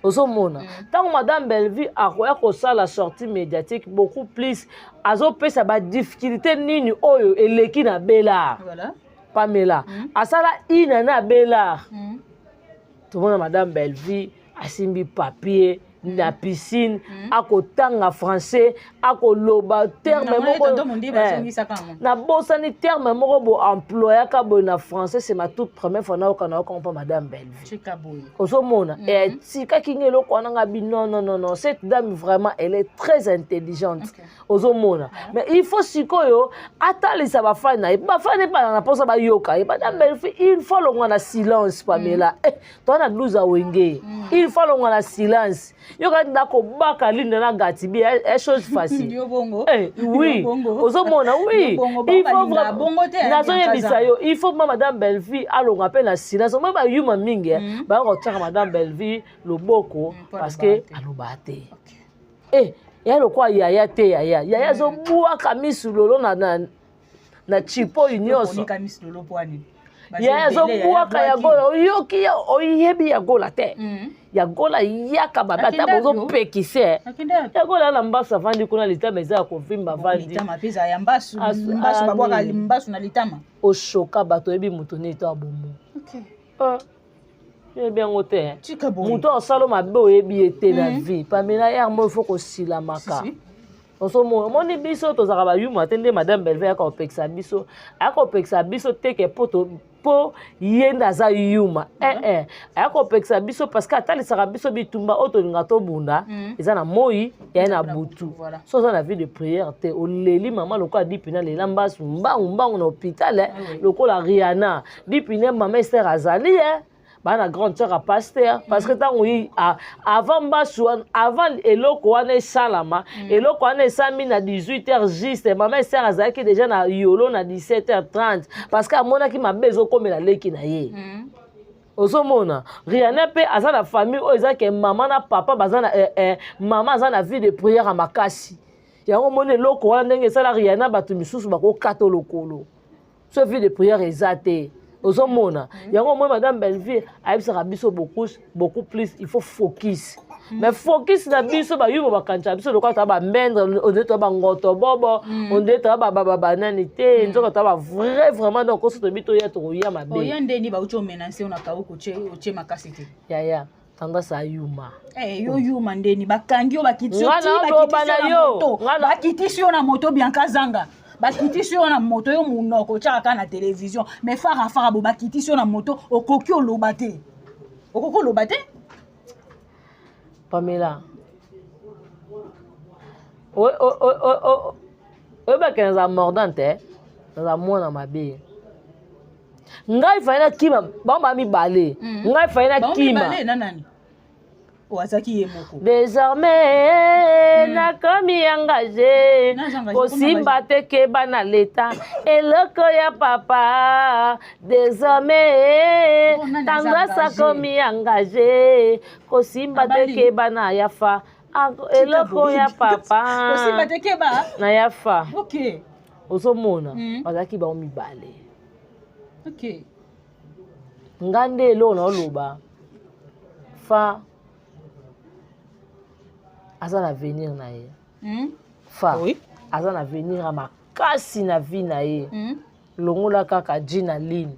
ozomona tant madame Bellevue akoya ko la sortie médiatique beaucoup plus azo pesa ba difficulté nini oyo eleki na bela voilà Pamela asala ina na bela tout le monde madame Bellevue asimbi papier na piscine akotanga français akoloba terme moko na bosani terme moko bo employé ka bo na français c'est ma toute première fois na okana comprendre madame Bellevue ozomona et tika kingelo kona ngabi non cette dame vraiment elle est très intelligente ozomona mais il faut sikoyo atalisa ba fana pa na posa ba yoka madame Bellevue il faut longa na silence Pamela toi na bluza wenge il faut longa na silence yo ka ndako baka linda na gatibi chose facile oui ozomona oui il faut vraiment il faut madame Bellevue alonga pe na silence moi ba yuma mingi ba ko tsaka madame Bellevue loboko parce que alobate ya lokwa yaya te yaya zo bua kamisu lolo na chipo unioso kamisu lolo poani ya zo bua ka ya gola oyoki oyebi ya gola te ya gola yaka babata bozo pekise ya gola na mbasa vandi kuna litama eza ko vimba vandi litama pesa ya mbasu babwaka mbasu na litama oshoka bato yebi muto ne to abomo bien ngote muto osalo mabe oyebi ete na vie Pamela ya mo faut ko sila maka osomona moni biso tozaka bayuma te nde madame Belleville aka opekisa biso te ke po yenda aza yuma aya kopekisa biso parce que atalisaka biso bitumba oyo tolinga tobunda eza na moi eya na butu so oza na vie de prière te oleli mama lokola dipina lela mbasu mbangu na hôpital lokola Rihanna dipine mama Esther azali bana grande sœur à pasteur parce que tant oui avant mbasu avant eloko wana esalama eloko wana esami na 18h juste maman Esther azalaki déjà na yolo na 17h30 parce que amonaki mabe ezokomela leki na ye ozomona Rihanna pe aza na famille oyo ezaki mama na papa baza na mama aza na vie de prière à makasi yango mona eloko wana ndenge esala Rihanna bato misusu bakokata lokolo so vie de prière eza te ozomona yango moi madame Belleville ayebisaka biso beaucoup plus il faut focus mais focus na biso bayuba bakanisa biso lokola toa bamendre onde toa bangoto bobo onde toa babanani te nzoko toa vraiment donc oso tobi toya tokoya mabe oya ndeni bauti omenanse onaka oche makasi te yaya tendance ayuma yo yuma ndeni bakangi yo bakitisi yo na moto Bianca Zanga bakitisi yo na moto yo munoko tiaka na télévision mais fara bo bakitisi yo na moto okoki oloba te Pamela oyebaka naza mordante naza mwana mabe ngai faina kima bango bamibale ngai faina kima désormais nakomi engagé kosimba te keba na leta eloko ya papa désormais tendance akomi engagé kosimba te keba na yafa eloko ya papa na yafa ozomona bazalaki bango mibale nga nde eloko na oloba fa aza na avenir na ye fa aza na avenir ya makasi na vie na ye longola kaka jean na ligne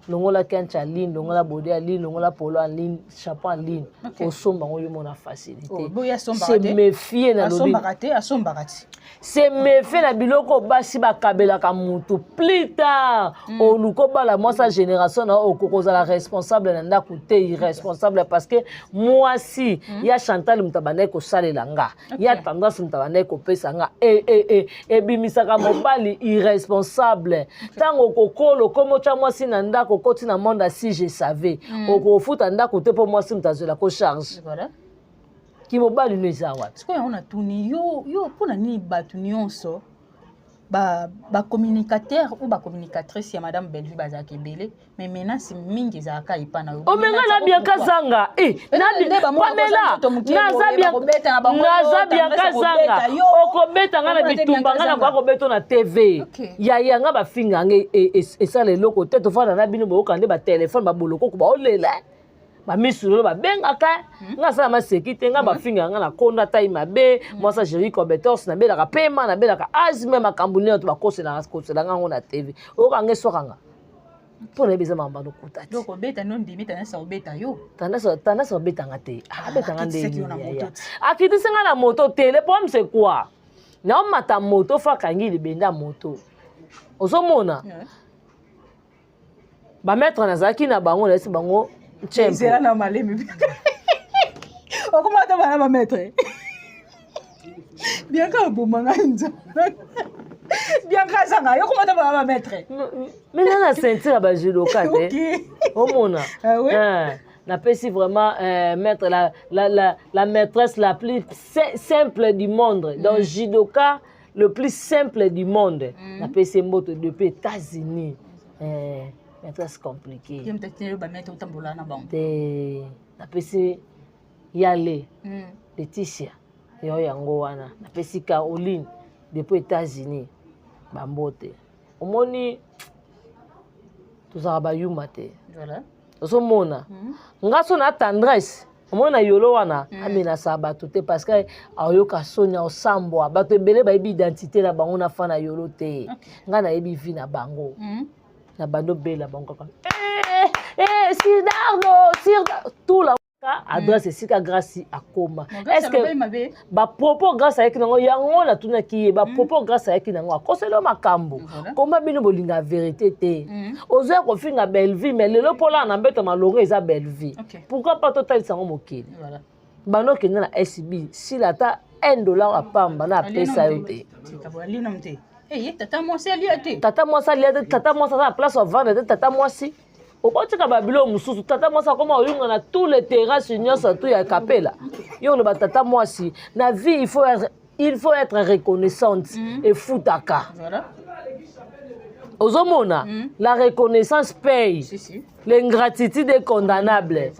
longola kenche ya ligne longola bode ya ligne longola polo ya ligne chapeau ya ligne osomba ngo yo mona facilité se méfier na lobi se méfier na biloko basi bakabelaka mutu plus tard oluko bala mwasa génération na okokozala responsable na ndako te irresponsable parce que mwasi ya Chantal mutabane ko salela nga ya tendance mutabane ko pesa nga ebimisaka mobali irresponsable tango kokolo komo cha mwasi na ndako koti na monde si je savais okofuta ndako te po mwasi mutazela ko charge ki mobali no eza wapi sikoyo ona tuni yo mpona nini bato nyonso bacommunicateur ou bacommunicatrice ya madame Belleville bazalaka ebele mais menace mingi ezalaka epa na yo omenga na Bianca Zanga Pamela naza Bianca Zanga okobeta nga na bitumba nga na bakobeta na TV yaya nga bafinga nga esala eloko te tofanda na bino boyoka nde batelefone baboloko kuba olela bamisulu babengaka nga sala maseki te nga bafinga nga na konda tai mabe mwasa Jerry Cobetos na belaka pema na belaka azime makambo neo to bakosela nga ngo na TV oyoka nga esokanga mpona yebeza mamba lokuta ti okobeta no ndimi tanasa obeta yo tanasa obeta nga te abeta nga ndeni akitisi nga na moto te le problème c'est quoi naomata moto fakangi libenda moto ozomona bametre nazalaki na bango na esi bango Zera na malemi. Okomata bana ba maître. Bianca bomanga nza. Bianca Zanga, yo komata bana ba maître. Mais na ceinture ba judoka te. Omona. Na pesi vraiment maître la maîtresse la plus simple du monde dans judoka le plus simple du monde. Na pesi mboto depuis États-Unis. Maîtresse compliquée. Je me ba mettre utambola na bango. Napesi Yale, Laetitia, yo yango wana. Napesi Caroline depuis États-Unis. Bambote. Omoni tozaka bayuma te. Voilà. Ozomona. Ngaso na tendresse. Omona yolo wana amena sa bato te parce que ayoka sonya osambo bato ebele ba yebi identité na bango na fana yolo te. Nga na yebi vi na bango. Na bando bela bango kaka sirdardo tout là adresse esika grâce akoma est-ce que ba propos grâce ayaki nango yango na tunaki ye ba propos grâce ayaki nango akoselo makambo koma bino bolinga vérité te ozoya kofinga belle vie mais lelo pola na mbeto malongo eza belle vie pourquoi pas totalisa ngo mokili bano kende na SB s'il ata $1 apamba na apesa yo te tata mwasi alia te tata mwasi aza na place ovendre te tata mwasi okotika babilo mususu tata mwasi akoma oyunga na tous les terrasses nyonso tu ya kapela yo loba tata mwasi na vie il faut être reconnaissante et futaka ozomona la reconnaissance paye l'ingratitude est condamnable.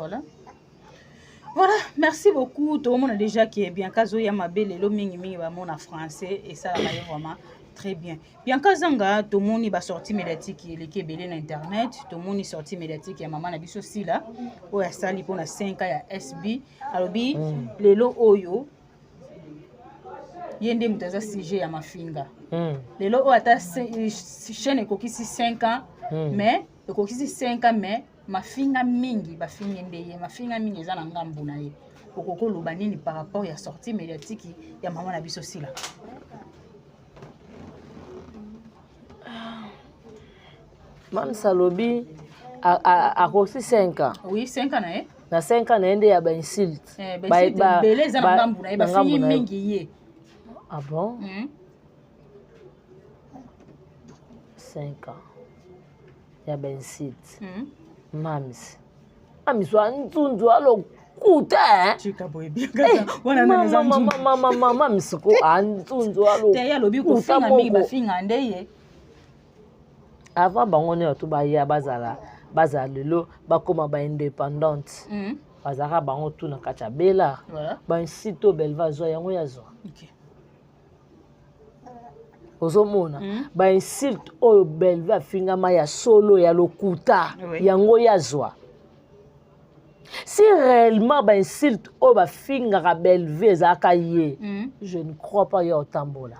Voilà, merci beaucoup. Tout le monde a déjà qui est bien. Kazo Yamabele, le mingi va mon français et ça va vraiment très bien. Bien Kazanga, tout le monde va sortir médiatique qui est belé sur internet. Tout le monde est sorti médiatique. Il y a maman Nabiso aussi là. Où est sali pour 5 ans à SB. Alors bi les lo oyo. Yende mutaza sujet à ma finga. Les lo o ata chaîne kokisi 5 ans mais kokisi 5 ans mais mafinga mingi bafinga ndeye mafinga mingi eza na ngambu na ye okoko loba nini par rapport ya sortie médiatique ya maman na biso sila Mam Salobi a aussi 5 ans. Oui, 5 ans na na 5 ans na ende ya ba insult ba beleza na ngambu na ye bafinga mingi ye. Ah bon? 5 ans ya ba insult. Mamis wa nzunzu alokuta mamis ko anzunzu alokuta avant bango ne to ba ya bazala lelo bakoma ba indépendante bazaka bango tu na kacha bela ba sito belva zo yango ya zo ozomona ba insult oyo belva fingama ya solo ya lokuta yango ya zwa si réellement ba insult oyo ba fingaka belva ezaka ye je ne crois pas ya otambola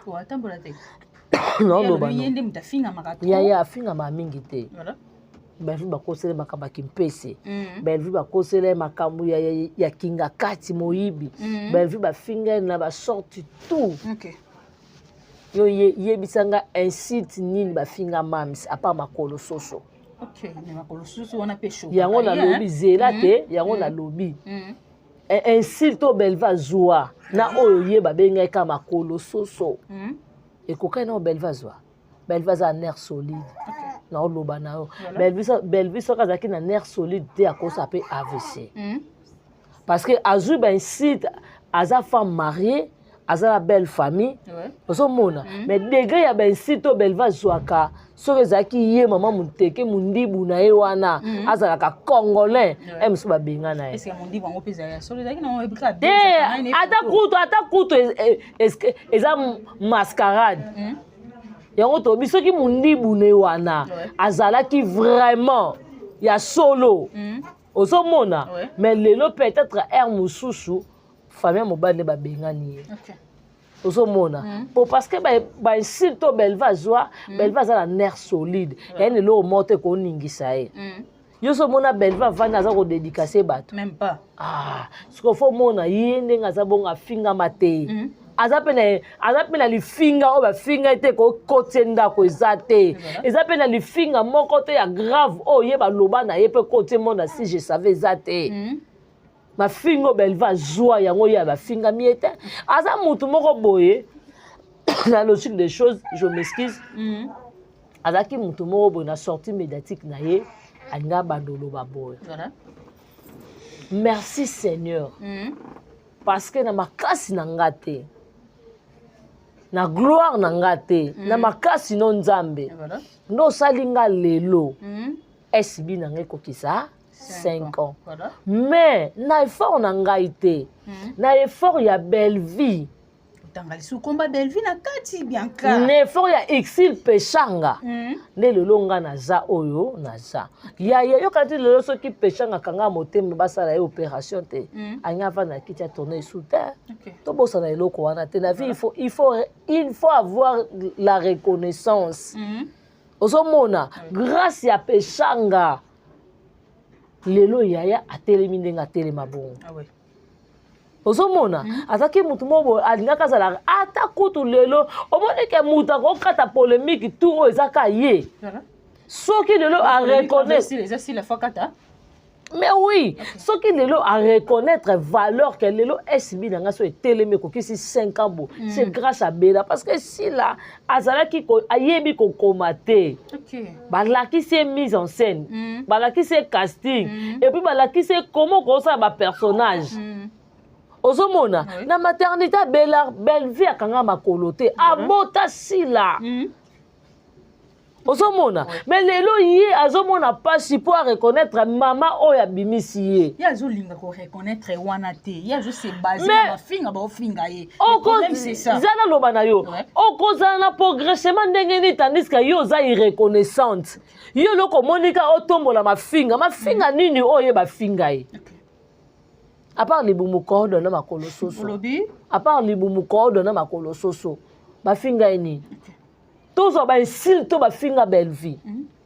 non lo ba ya finga ma mingi te belvi bakosele makambo ya kimpese belvi bakosele makambo ya kinga kati moyibi belvi bafinga na basorti tout yo yebisanga insult nini bafinga mamis apa makolo soso yango na lobi zela te yango na lobi insult to belva zwa na oyo ye babenga ka makolo soso ekokai na belva zwa belva za nerf solide na oloba na yo belvi soka zaki na nerf solide te akosa pe AVC parce que azui ba insult aza femme mariée aza la belle famille ozomona mais degré ya ben sito belva zwaka soki ezalaki ye mama muteke mundibu na ye wana azalaka congolais emso babenga na ye ata kutu eza mascarade yango tobi soki mundibu na ye wana azalaki vraiment ya solo ozomona mais lelo peut-être air mosusu famille mobile ne babengani ye ozomona po parce que ba insult to belva zwa belva za la nerf solide yani lo mote ko ningisa ye yo so mona belva vana aza ko dédicacer bato même pas siko fo mona yende ngaza bonga finga mate aza pena lifinga o ba finga te ko kotenda ko ezate eza pena lifinga moko te ya grave o ye ba loba na ye pe kote mona si je savais ezate ma fingo belva joie yango ya ba finga miete aza mutu moko boye la logique des choses je m'excuse azaki mutu moko boye na sortie médiatique na ye anga bandolo ba boye merci Seigneur parce que na makasi na ngate na gloire na ngate na makasi no nzambe ndo salinga lelo SB na ngai kokisa 5 ans. Mais na effort na ngai te. Na effort ya belle vie. Tangali sou combat belle vie na kati Bianca. Na effort ya exil pechanga. Ne lelonga na za oyo na za. Ya yo kati lelo soki pechanga kanga motema basala ya opération te. Anya va na kiti ya tourner sous terre. To bosa na eloko wana te na vie il faut avoir la reconnaissance. Ozomona grâce ya pechanga lelo yaya atelemi ndenge atelema bongo Ah ouais. ozomona azaki mutu moko alingaka azala ata kutu lelo omoni ke mutu akokata polémique tu oyo ezaka ye soki lelo a reconnaître mais oui soki lelo a reconnaître valeur que lelo esibi nanga so etelemi kokisi 5 ans bo c'est grâce à Bella parce que si là azalaki ayebi kokoma te balakisi mise en scène balakisi casting et puis balakisi comment kosala ba personnage ozomona na maternité belle vie akanga makolo te abota sila ozomona mais lelo ye azomona pasi po reconnaître mama oyo abimisi ye ye azolinga ko reconnaître wana te ye azo se baser na bafinga baofinga ye problème c'est ça zana loba na yo okozala na progressement ndenge nini tandis que yo oza irreconnaissante yo loko monika otombola mafinga nini oyo bafinga ye à part libumu kodo na makolo soso à part libumu kodo na makolo soso bafinga eni tozo ba isil to bafinga belle vie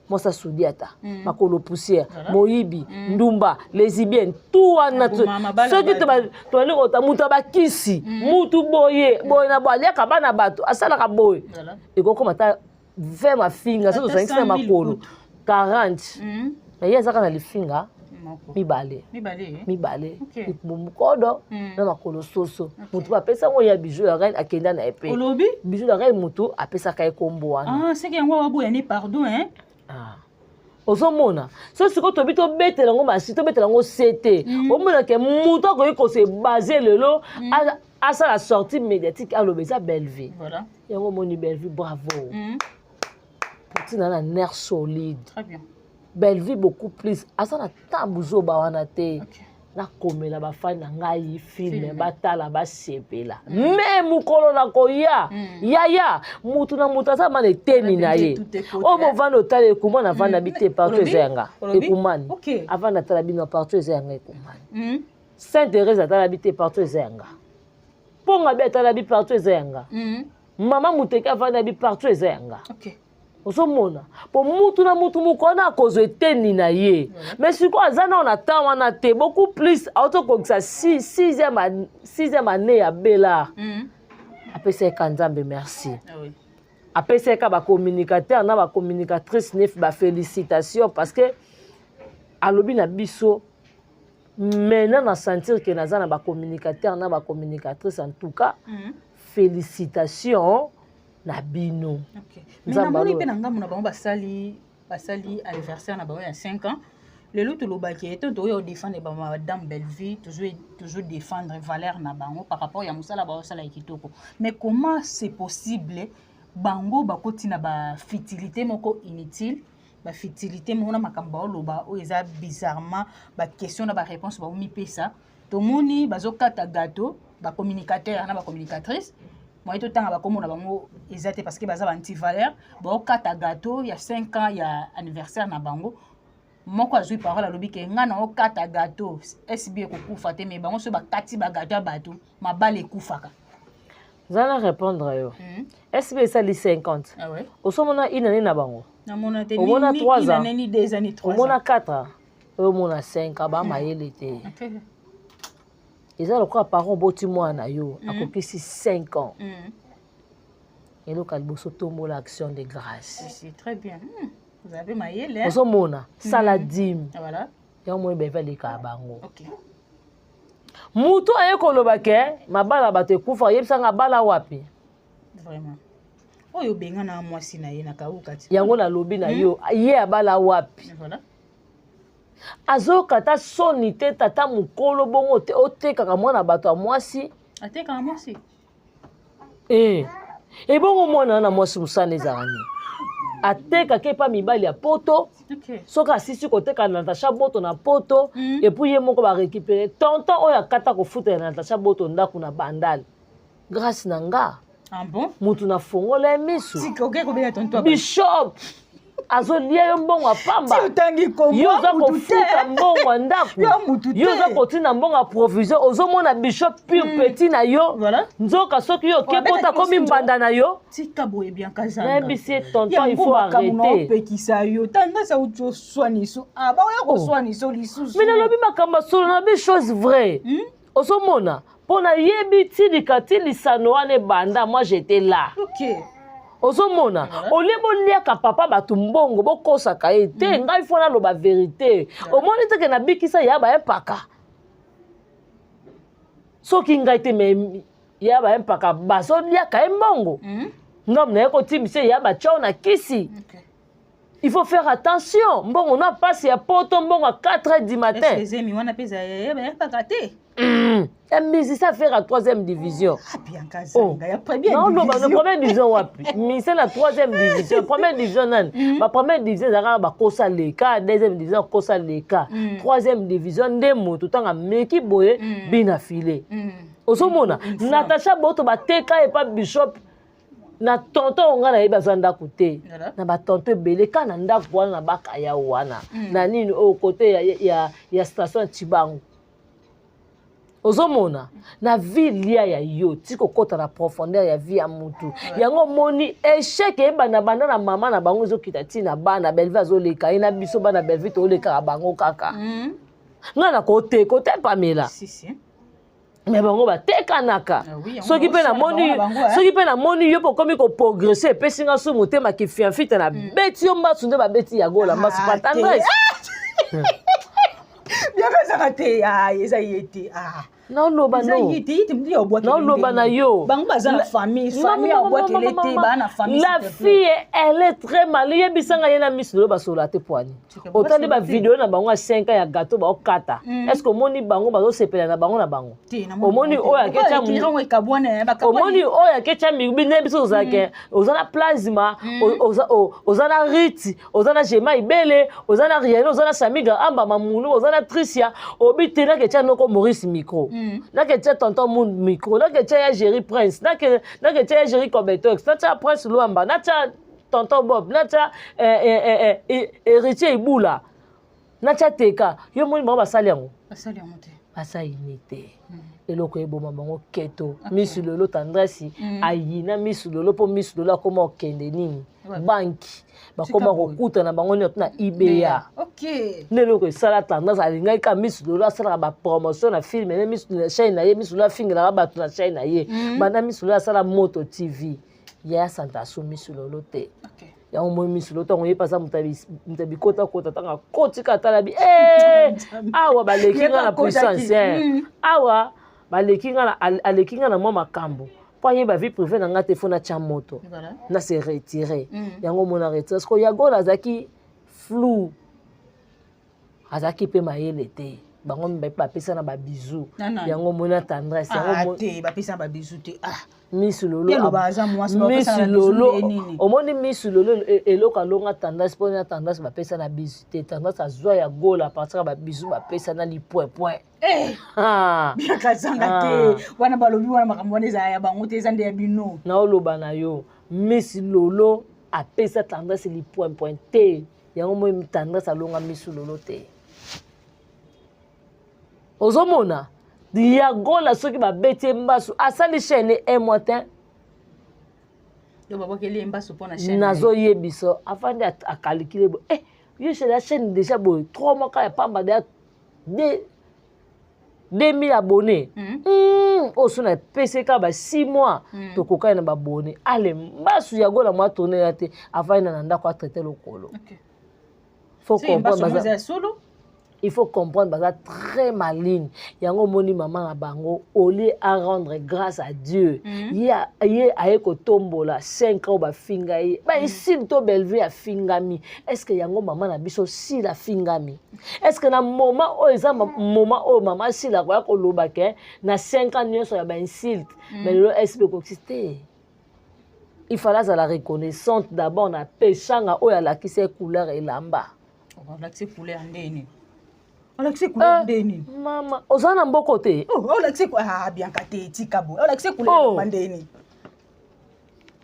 mosa sudiata makolo poussière moyibi ndumba lesbienne tout wana soki to ali kota muta bakisi mutu boye na boye ka bana bato asala ka boye ekoko mata 20 mafinga so 5 makolo 40 mais yezaka na lifinga mibale mukodo na makolo soso mutu bapesa ngo ya bijou ya reine akenda na epe bijou ya reine mutu apesa ka ekombo wana c'est que ngo waboya ni pardon ozomona so siko tobi to betela ngo masi to betela ngo sete omona ke mutu akoki ko se baser lelo asa la sortie médiatique alobeza belle vie voilà yango moni belle vie bravo petit na nerf solide très bien belle vie beaucoup plus asana tambuzo ba wana te na komela ba fan na ngai film batala ba sepela même mukolo na koya yaya mutu na mutu asa mane teni na ye o mo vando tale kuma na vanda bite partout ezenga ekumani avant na tala bino partout ezenga ekumani Saint Thérèse atala bite partout ezenga ponga be atala bite partout ezenga mama muteka vanda bite partout ezenga ozomona po mutu na mutu mukona akozwa eteni na ye mais siko aza na ona temps wana te beaucoup plus autokokisa 6e année ya Bella apesa eka nzambe merci apesa eka bacommunicateur na bacommunicatrice nef bafélicitation parce que alobi na biso maintenant na sentir que naza na bacommunicateur na bacommunicatrice en tout cas félicitations na bino mais na moni pe na ngamu na bango basali anniversaire na bango ya 5 ans lelo tolobaki eto toyo défendre ba madame belle vie toujours défendre valeur na bango par rapport ya musala ba sala kitoko mais comment c'est possible bango bakoti na ba futilité moko inutile ba futilité mona makamba loba o eza bizarrement ba question na ba réponse ba mi pesa to moni bazokata gâteau ba communicateur na ba communicatrice moi tout temps bakomona bango ezate parce que baza anti valeur ba kata gâteau il y a 5 ans il y a anniversaire na bango moko azui parole alobi ke ngana o kata gâteau SB ko kufa te mais bango so ba kati ba gâteau bato mabale kufaka zana répondre yo SB ça li 50 ah ouais osomona une année na bango na mona te ni 3 ans ni 2 ans ni 3 ans mona 4 ans o mona 5 ans ba mayele te ezalo kwa parent boti mwana yo akokisi 5 ans et le kalboso tombo l'action de grâce c'est très bien vous avez mayele osomona saladim voilà ya mo be vele ka bango OK muto aye koloba ke mabala bato ekufa yebisanga bala wapi vraiment oyo benga na mwasi na ye na kaukati yango na lobi na yo ye abala wapi voilà azokata soni te tata mukolo bongo te otekaka mwana bato ya mwasi atekaka mwasi ebongo mwana na mwasi mosana ezalaka nini atekaka epa mibali ya poto soki asisi koteka na Natasha Boto na poto epui ye moko barécupere tonton oyo akata kofutela na Natasha Boto ndako na bandale grâce na nga ah bon mutu na fongola misu si koke kobela tonton bishop azolia yo mbongo apamba yo za kofuta mbongo andako yo za kotina mbongo a provision ozomona bishop pure petit na yo nzoka soki yo kekota komi mbanda na yo tika boye bien kazanga nayebisi tonton il faut arrêter opekisa yo tandasa utoswaniso baoya koswaniso lisusu mais nalobi makambo solo nalobi chose vraie ozomona mpo nayebi tilika tilisano wana ebanda moi j'étais là ozomona olie boliaka papa bato mbongo bokosaka ye te ngai fo naloba verité omoni teke nabikisa ya bayempaka soki ngai te me ya bayempaka bazoliaka ye mbongo ngam na ye kotimisa ya batya na kisi. Il faut faire attention. Bon, on a passé à poto bon à 4h du matin. Est-ce que on a payé pas raté? Mais c'est ça faire à 3e division. Ah bien kazanga, ya première division. Non, la première division wapi. Mais c'est la 3e division. Première division nan. Ma première division ça ba kosa leka, 2e division kosa leka. 3e division ndemo tout temps meki boye bina filé. Osomona, Natacha boto ba teka et pas bishop. Na tonton nga na yeba zanda kote na ba tonton ebele kana ndako wana na bakaya wana na nini au côté ya station Tibango ozomona na ville ya yo tiko kota na profondeur ya vie ya mutu yango moni échec eba na banda na mama na bango ezokita tina bana belve azoleka ina biso bana belve to oleka bango kaka nga na kote pamela mais bango batekanaka soki pe na moni yo pokomi ko progresser pe singa su motema ki fianfite na beti yo mbasu nde babeti ya gola mbasu patangres bien ka te eza yete naoloba na yo bango baza na famille abwakele te baa na famille la fille elle est très mal yebisanga ye na miso lelo basola te poani otali bavideo na bango ya 5 ans ya gâteau baokata est ce que omoni bango bazosepela na bango omoni oyo aketya mibine biso ozalake oza na plasma oza na riti oza na gema ibele oza na riano oza na samiga amba mamunu oza na tricia obite naketya noko Maurice micro naketya tonton moun micro naketya ya Jerry Prince naketya ya Jerry Kobetox naketya Prince Luamba naketya tonton Bob naketya héritier Ibula naketya teka yo moni bango basali yango te basaini te eloko eboma bango keto misu lolo tendresse ayina misu lolo mpo misu lolo akoma okende nini banki bakoma kokutana bango nyonso na IBA neloko esala tendance alingaki ka misu lolo asalaka bapromotion na filme ne misu na chaîne na ye misu lolo afingelaka bato na chaîne na ye banda misu lolo asala Moto TV ya santa so misu lolo te yango moi misu lolo ntango ye pasa moto abikota ntango akotika atala bi awa baleki nga na puissance awa baleki nga aleki nga na mwa makambo po ayeba vie privé na nga te fo natya moto na se retire yango mona retire siko yagola azalaki flou azalaki mpe mayele te bango bapesa na babizu yango mona tendresse misu lolo omoni misu lolo eloko alonga tendresse mpo na tendresse bapesa na bizu te tendresse azwa ya gola apartir ya babizu bapesa na lipoint biakazanga te wana balobi wana makambo wana ezala ya bango te eza nde ya bino naoloba na yo misu lolo apesa tendresse lipoint te yango moi tendresse alonga misu lolo te ozomona ya gola soki babeti mbasu asali chaîne un mois te nazoyebiso afandi akalikile bo yo la chaîne déjà boy 3 mois ka pamba de 2000 abonnés osuna pc ka ba 6 mois tokokai na babone ale mbasu ya gola mwa tourner ya te afandi na ndako a traiter lokolo faut comprendre solo. Il faut comprendre que c'est très maligne. Yango moni maman na bango oli à rendre grâce à Dieu. Ya ayeko tombola 5 ans ba fingai. Ba ici to belve a fingami. Est-ce que yango maman na biso si la fingami? Est-ce que na moment o eza moment o maman si la kwa ko lobake na 5 ans nyonso ya ba insulte. Mais le SP exister. Il fallait la reconnaissance d'abord na pechanga o ya la ki se couleur elamba. On va la couleur ndeni. Olakise kule ndeni. Mama, ozana mboko te. Olakise kwa bien kate tikabo. Olakise kule ndeni.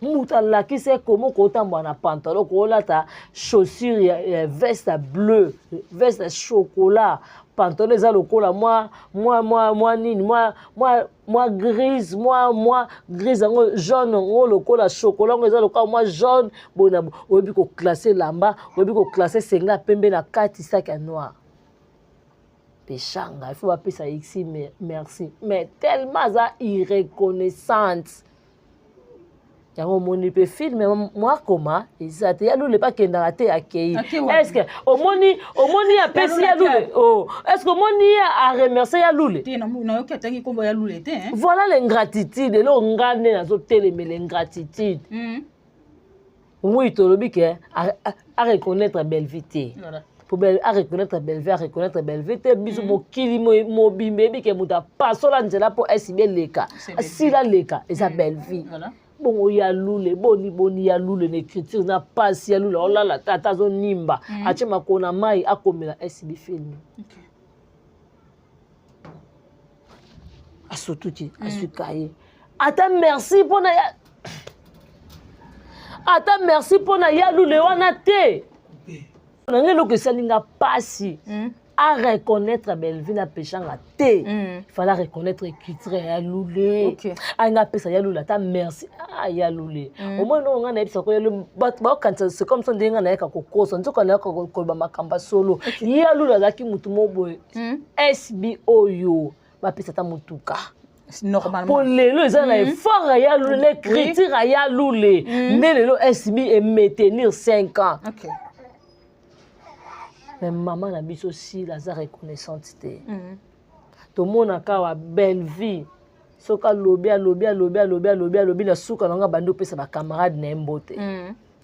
muta lakise komo kotambo na pantalon ko lata chaussure ya veste bleu veste chocolat pantalon eza lokola moi nini moi grise moi grise ngo jaune ngo lokola chocolat ngo eza lokola moi jaune bona oyebi ko classer lamba oyebi ko classer senga pembe na kati sac ya noir péchanga il faut appeler ça ici merci mais tellement ça irreconnaissante yango moni pe film moi comment exact ya lule pas kenda raté akei est-ce que omoni ya pesi ya lule oh est-ce que omoni a remercier ya lule te na yo ketangi kombo ya lule te hein voilà l'ingratitude lo ngane na zo teleme l'ingratitude oui to lobi ke à reconnaître belle vie voilà pour à reconnaître belle vie te biso mokili mobimbe bi ke muta pasola nzela po esibe leka asila leka esa belle vie voilà bon ya lule boni ya lule l'écriture na passe ya lule ola la tata zo nimba ache makona mai akomela SB film asotuti asukaye ata merci pona ya lule wana te ngelo que salinga pasi à reconnaître belle vie na péchanga te il fallait reconnaître écriture ya lule anga pesa ya lule ta merci ya lule au moins non ngana ebisa ko yelo ba quand c'est comme ça ndenga na yaka kokosa nzoka na yaka ko ba makamba solo ya lule zaki mutu moboy SBO yo ba pesa ta mutuka normalement pour lelo za na effort ya lule l'écriture ya lule mais lelo SB et maintenir 5 ans OK. Mais maman na biso aussi la za reconnaissante te to mona kawa belle vie soka lobi na suka nanga bando pesa ba camarade na mbote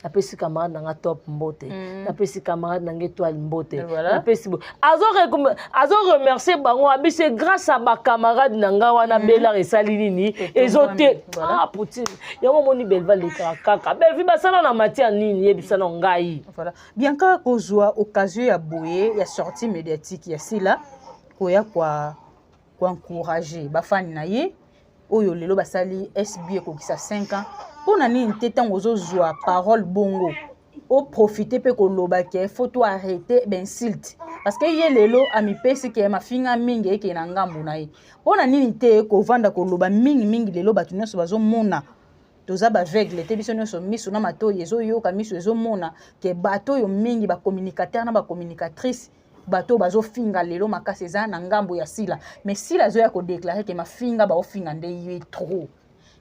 na pesi camarade nanga top mbote na pesi camarade nanga étoile mbote na pesi azo remercier bango abise grâce à ba camarade nanga wana bela resali nini ezote Poutine yango moni belva le kaka belvi basala na matière nini yebisa na ngai voilà bien ka kozwa occasion ya boye ya sortie médiatique ya sila koya kwa encourager ba fan na ye oyo lelo basali SB ko kisa 5 ans pona nini te tango zozwa parole bongo o profiter pe ko loba ke faut to arrêter ben insulte parce que ye lelo ami pesi ke mafinga mingi eke na ngambu na ye pona nini te ko vanda ko loba mingi lelo batu nyonso bazo mona toza ba aveugle te biso nyonso miso na mato yezo yoka miso ezo mona ke bato yo mingi ba communicateur na ba communicatrice bato bazo finga lelo makasi eza na ngambu ya sila mais sila zo ya ko déclarer ke mafinga ba ofinga nde ye trop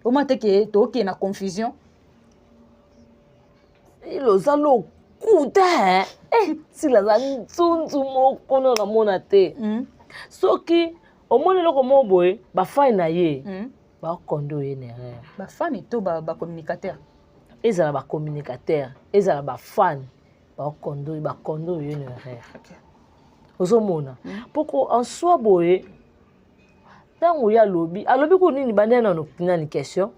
au moins te ke to ke na confusion ilo za lo kuta sila za nzunzu moko na mona te soki omoni loko moboye ba fai na ye ba kondo ye ne ba fan to ba communicateur ezala ba communicateur ezala ba fan ba kondo ye ne OK. Ozomona poko en soi boye tango ya lobi alobi ko nini bandena no nani question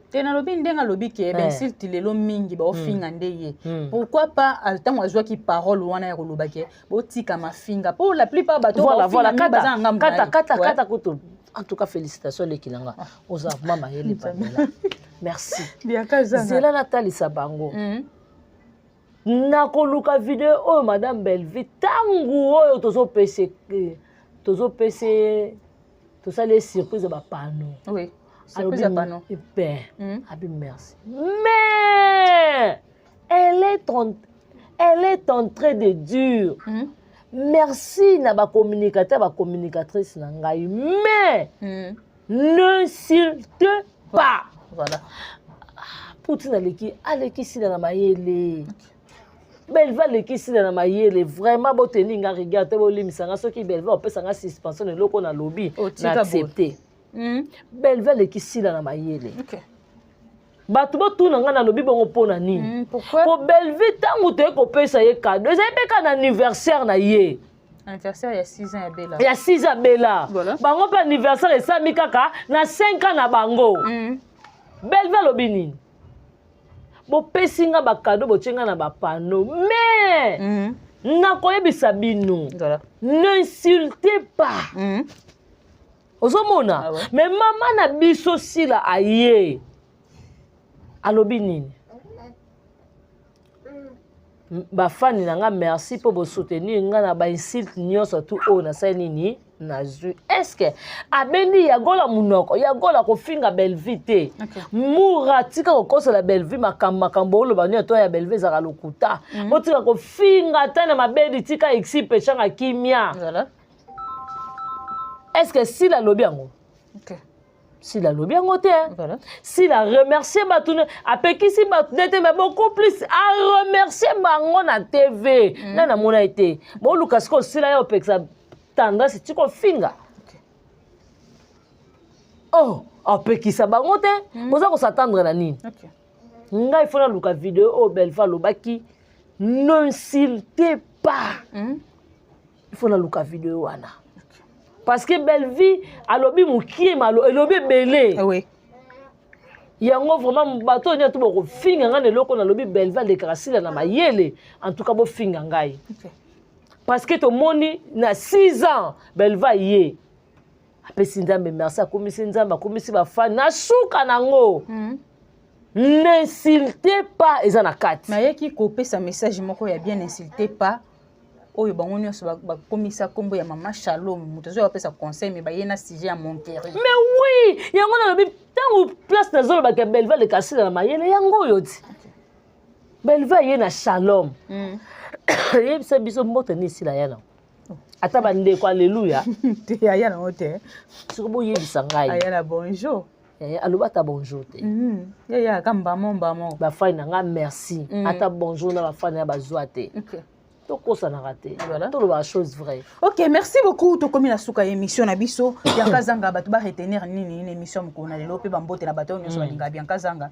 te na lobi ndenga lobi ke ben s'il lelo mingi ba ofinga ndeye pourquoi pas tango azwa ki parole wana ya koloba ke botika mafinga pour la plupart bato voilà kata kuto en tout cas félicitations les kilanga oza mama yeli pamela merci bien kazanga zela Nathalie Sabango na koluka video oyo madame Belvi tangu oyo tozo pese tosali surprise ba panneau oui surprise ya panneau abi merci mais elle est en train de dire merci na ba communicateur ba communicatrice na ngai mais n'insulte pas voilà Poutine aleki sila na mayele Belva leki sila na mayele vraiment boteni nga regarder bo limisanga soki Belva opesa nga suspension de loko na lobby na accepter Belva leki sila na mayele OK batu botuna nga na lobby bongo pona nini pourquoi po Belva tangu te ko pesa ye cadeau ezayebeka na anniversaire na ye anniversaire ya 6 ans ya Bella ya 6 ans Bella bango pa anniversaire esami kaka na 5 ans na bango Belva lobi nini bopesi nga bakado botienga na bapano mais nakoyebisa bino n'insultez pas ozomona mais mama na biso sila aye alobi nini bafani na nga merci mpo bosoutenir nga na bainsulte nyonso tu oyo nasali nini nazwi estce abendi yagola munoko yagola kofinga Bellevue te mura tika kokosela Bellevue makambo oloba nini to ya Bellevue ezaka lokuta otika kofinga ta na mabedi tika exi pechanga kimia estce sila lobi yango s'il a lobby en voilà. S'il a remercié Batoune, a pekisi Batoune, mais beaucoup plus à remercier Bango na TV. Nana mona été. Bon, Lucas, s'il a eu sa tendance, tu qu'on finga. Oh, a pekisa Bango te. Vous allez s'attendre à nini. Nga il faut la Lucas vidéo au Belva Lobaki. N'insultez pas. Il faut la Lucas vidéo wana. Parce que Bellevue alobi mukie malo elobi belé oui yango vraiment bato ni to boko finga ngane loko na lobi Bellevue de Krasila na mayele en tout cas bo finga ngai parce que to moni na 6 ans Bellevue yé apesi nzambe merci akomisi nzambe akomisi ba fan na suka nango n'insultez pas ezana kati na yeki kopé sa message moko ya bien n'insultez pas. Oyo bango nyonso bakomisa kombo ya mama Shalom muto zo apesa conseil mais bayena sujet ya Monterrey. Mais oui, yango na lobi tango place na zolo ba ke Bellevue de Krasila na mayele yango yo ti. Bellevue yena Shalom. Yebisa biso mbote ni sila yana. Ata bande ko alléluia. Te ya na hote. Sikobo yebisa ngai. Ayana bonjour. Alobata bonjour te. Ya kamba mo. Ba fai na nga merci. Ata bonjour na ba fai na bazwa te. OK. Ça n'a raté. Voilà. Tout le chose vraie. Ok, merci beaucoup. To komi na suka émission na biso. Bianca Zanga batu ba retenir nini une émission mkona lelo pe bambote na bato nyonso balinga Bianca Zanga.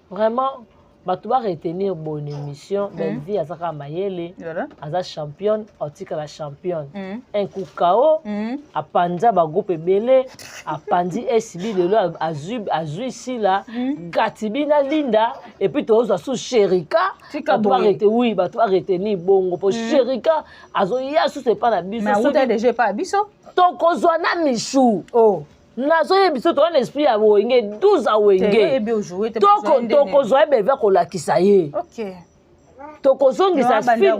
Vraiment batu ba retenir bonne émission. Bellevue azaka mayele. Voilà. Aza championne, otika la championne. Un coup KO. Apanja ba groupe belé, apandi SB de lo azui ici là, Gatibina Linda et puis tozo sous Sherika. Batu ba retenir oui, batu ba retenir bongo pour Sherika azo ya sous c'est pas na biso. Mais vous déjà pas biso. Tokozwa na Michou. Oh. Nazo yebiso to na esprit ya wenge 12 a wenge. Tokozwa ebe ko lakisa ye. OK. Tokozongisa film.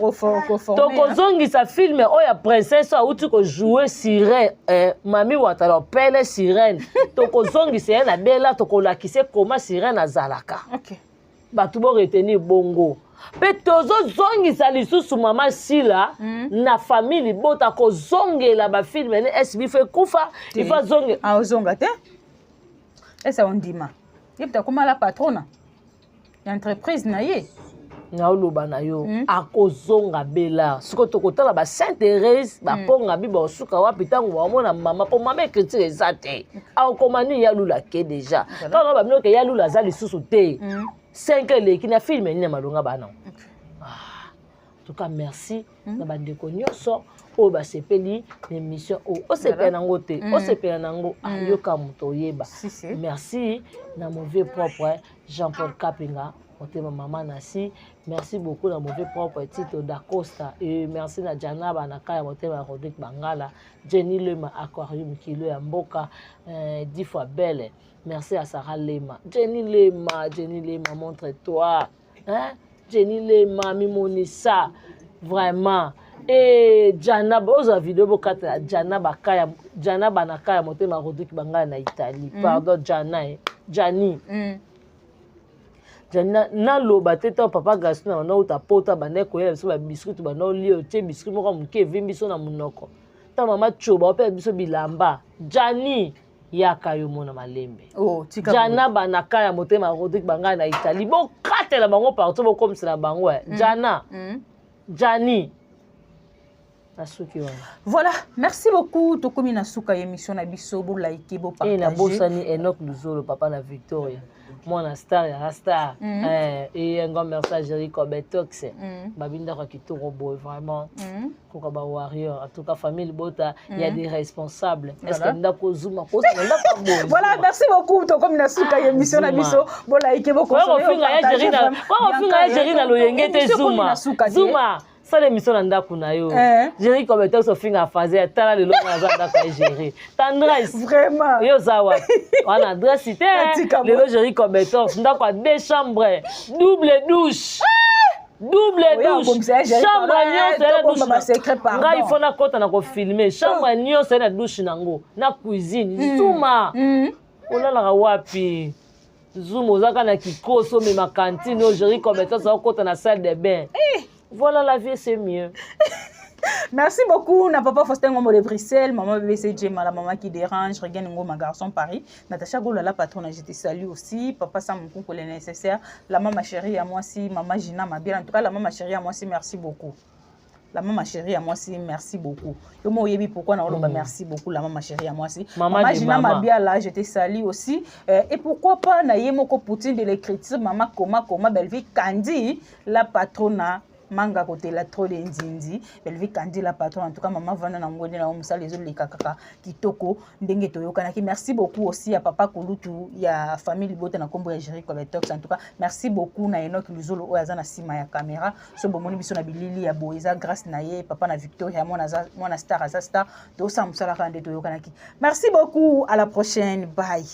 Tokozongisa film oya princesse auti ko jouer sirène mami watala pele sirène. Tokozongisa na bela tokolakise koma sirène azalaka. OK. Batu bo retenir bongo. Pe tozozongisa lisusu mama Sila na famille bota ko zongela ba film ne SB fe kufa il faut zonge a ozonga te esa ondima yepta koma la patrona ya entreprise na ye na oloba na yo akozonga bela siko tokotala ba Sainte Thérèse ba ponga biba osuka wapi tango wamona mama po mama critique ezate a komani ya lula ke déjà quand ba minoke ya lula za lisusu te 5 eleki na film ni na malonga bana. En tout cas merci na bandeko nyonso o ba sepeli l'émission o sepela nango te o sepela nango ayoka muto yeba. Merci na mauvais propre Jean-Paul Kapinga motema mama nasi merci beaucoup na mauvais propre Tito Dacosta et merci na Janaba na kaya motema Rodrigue Bangala Jenny Lema Aquarium kilo ya mboka 10 fois belle. Merci à Sarah Lema. Jenny Lema, montre-toi. Hein? Jenny Lema, Mimonissa. Vraiment. Et Jana, oza vidéo bokata Jana bakaya, Jana banakaya motema Rodrigue Bangala na Italie. Pardon, Jani. Jana na loba teta papa Gaston na uta pota baneko ya biso ba biscuit bana lio tie biscuit moko muke vimbi so na munoko. Ta mama choba ope biso bilamba. Jani yaka yo mona malembe. Oh, tika. Jana banaka ya motema Rodrigue Bangala na Italie. Bo katela bango partout bo comme c'est la bango. Jana. Jani. Voilà, merci beaucoup. Tokomi na suka émission na biso bo like bo partager. Et na bosani Enoch Luzolo papa na Victoria. Mon star ya star. Et un grand merci à Jerry Kobetox. Babinda kwa kitoko boy vraiment. Koka ba warrior. En tout cas famille Bota, il y a des responsables. Est-ce que ndako zuma ko ndako boy. Voilà, merci beaucoup. Tokomi na suka émission na biso bo like bo consommer. Ko finga ya Jerry na lo yenge te zuma. Zuma. sala émission na ndako na yo gérer comme étant sofinga fazer tala le longa za ndako ay gérer tendresse vraiment yo za wa wana adresse ité le lo gérer comme étant ndako a 2 chambres double douche chambre nyonso na douche ngai il faut na kota na ko filmer chambre nyonso na douche nango na cuisine zuma olalaka wapi zoom ozaka na kikoso mais ma cantine au gérer comme étant ça kota na salle de bain. Voilà, la vie, c'est mieux. Merci beaucoup, na papa Faustin Ngombo de Bruxelles, maman BBC Djema, la maman qui dérange, Regan Ngo, ma garçon Paris, Natacha Goula, la patronne, je te salue aussi, papa Sam pour le nécessaire, la maman chérie à moi aussi, maman Gina, ma bien, en tout cas, la maman chérie à moi aussi, merci beaucoup. La maman chérie à moi aussi, merci beaucoup. Yo mo yebi pourquoi na oloba merci beaucoup la maman chérie à moi aussi. Maman Gina ma bien là, je te salue aussi. Et pourquoi pas na yemoko Poutine de l'écriture, maman Koma Belvi Kandi, la patronne manga côté la trop de nzinzi Belvi Kandi la patronne en tout cas maman vana na ngone na omsa les autres kaka kitoko ndenge toyokana ki merci beaucoup aussi à papa Kolutu ya famille bote na kombo ya Jerry Kobetox en tout cas merci beaucoup na Enoch Luzolo oyaza na sima ya caméra so bomoni biso na bilili ya boeza grâce na ye papa na Victoria mona star asa star to samsala kande toyokana ki merci beaucoup à la prochaine bye.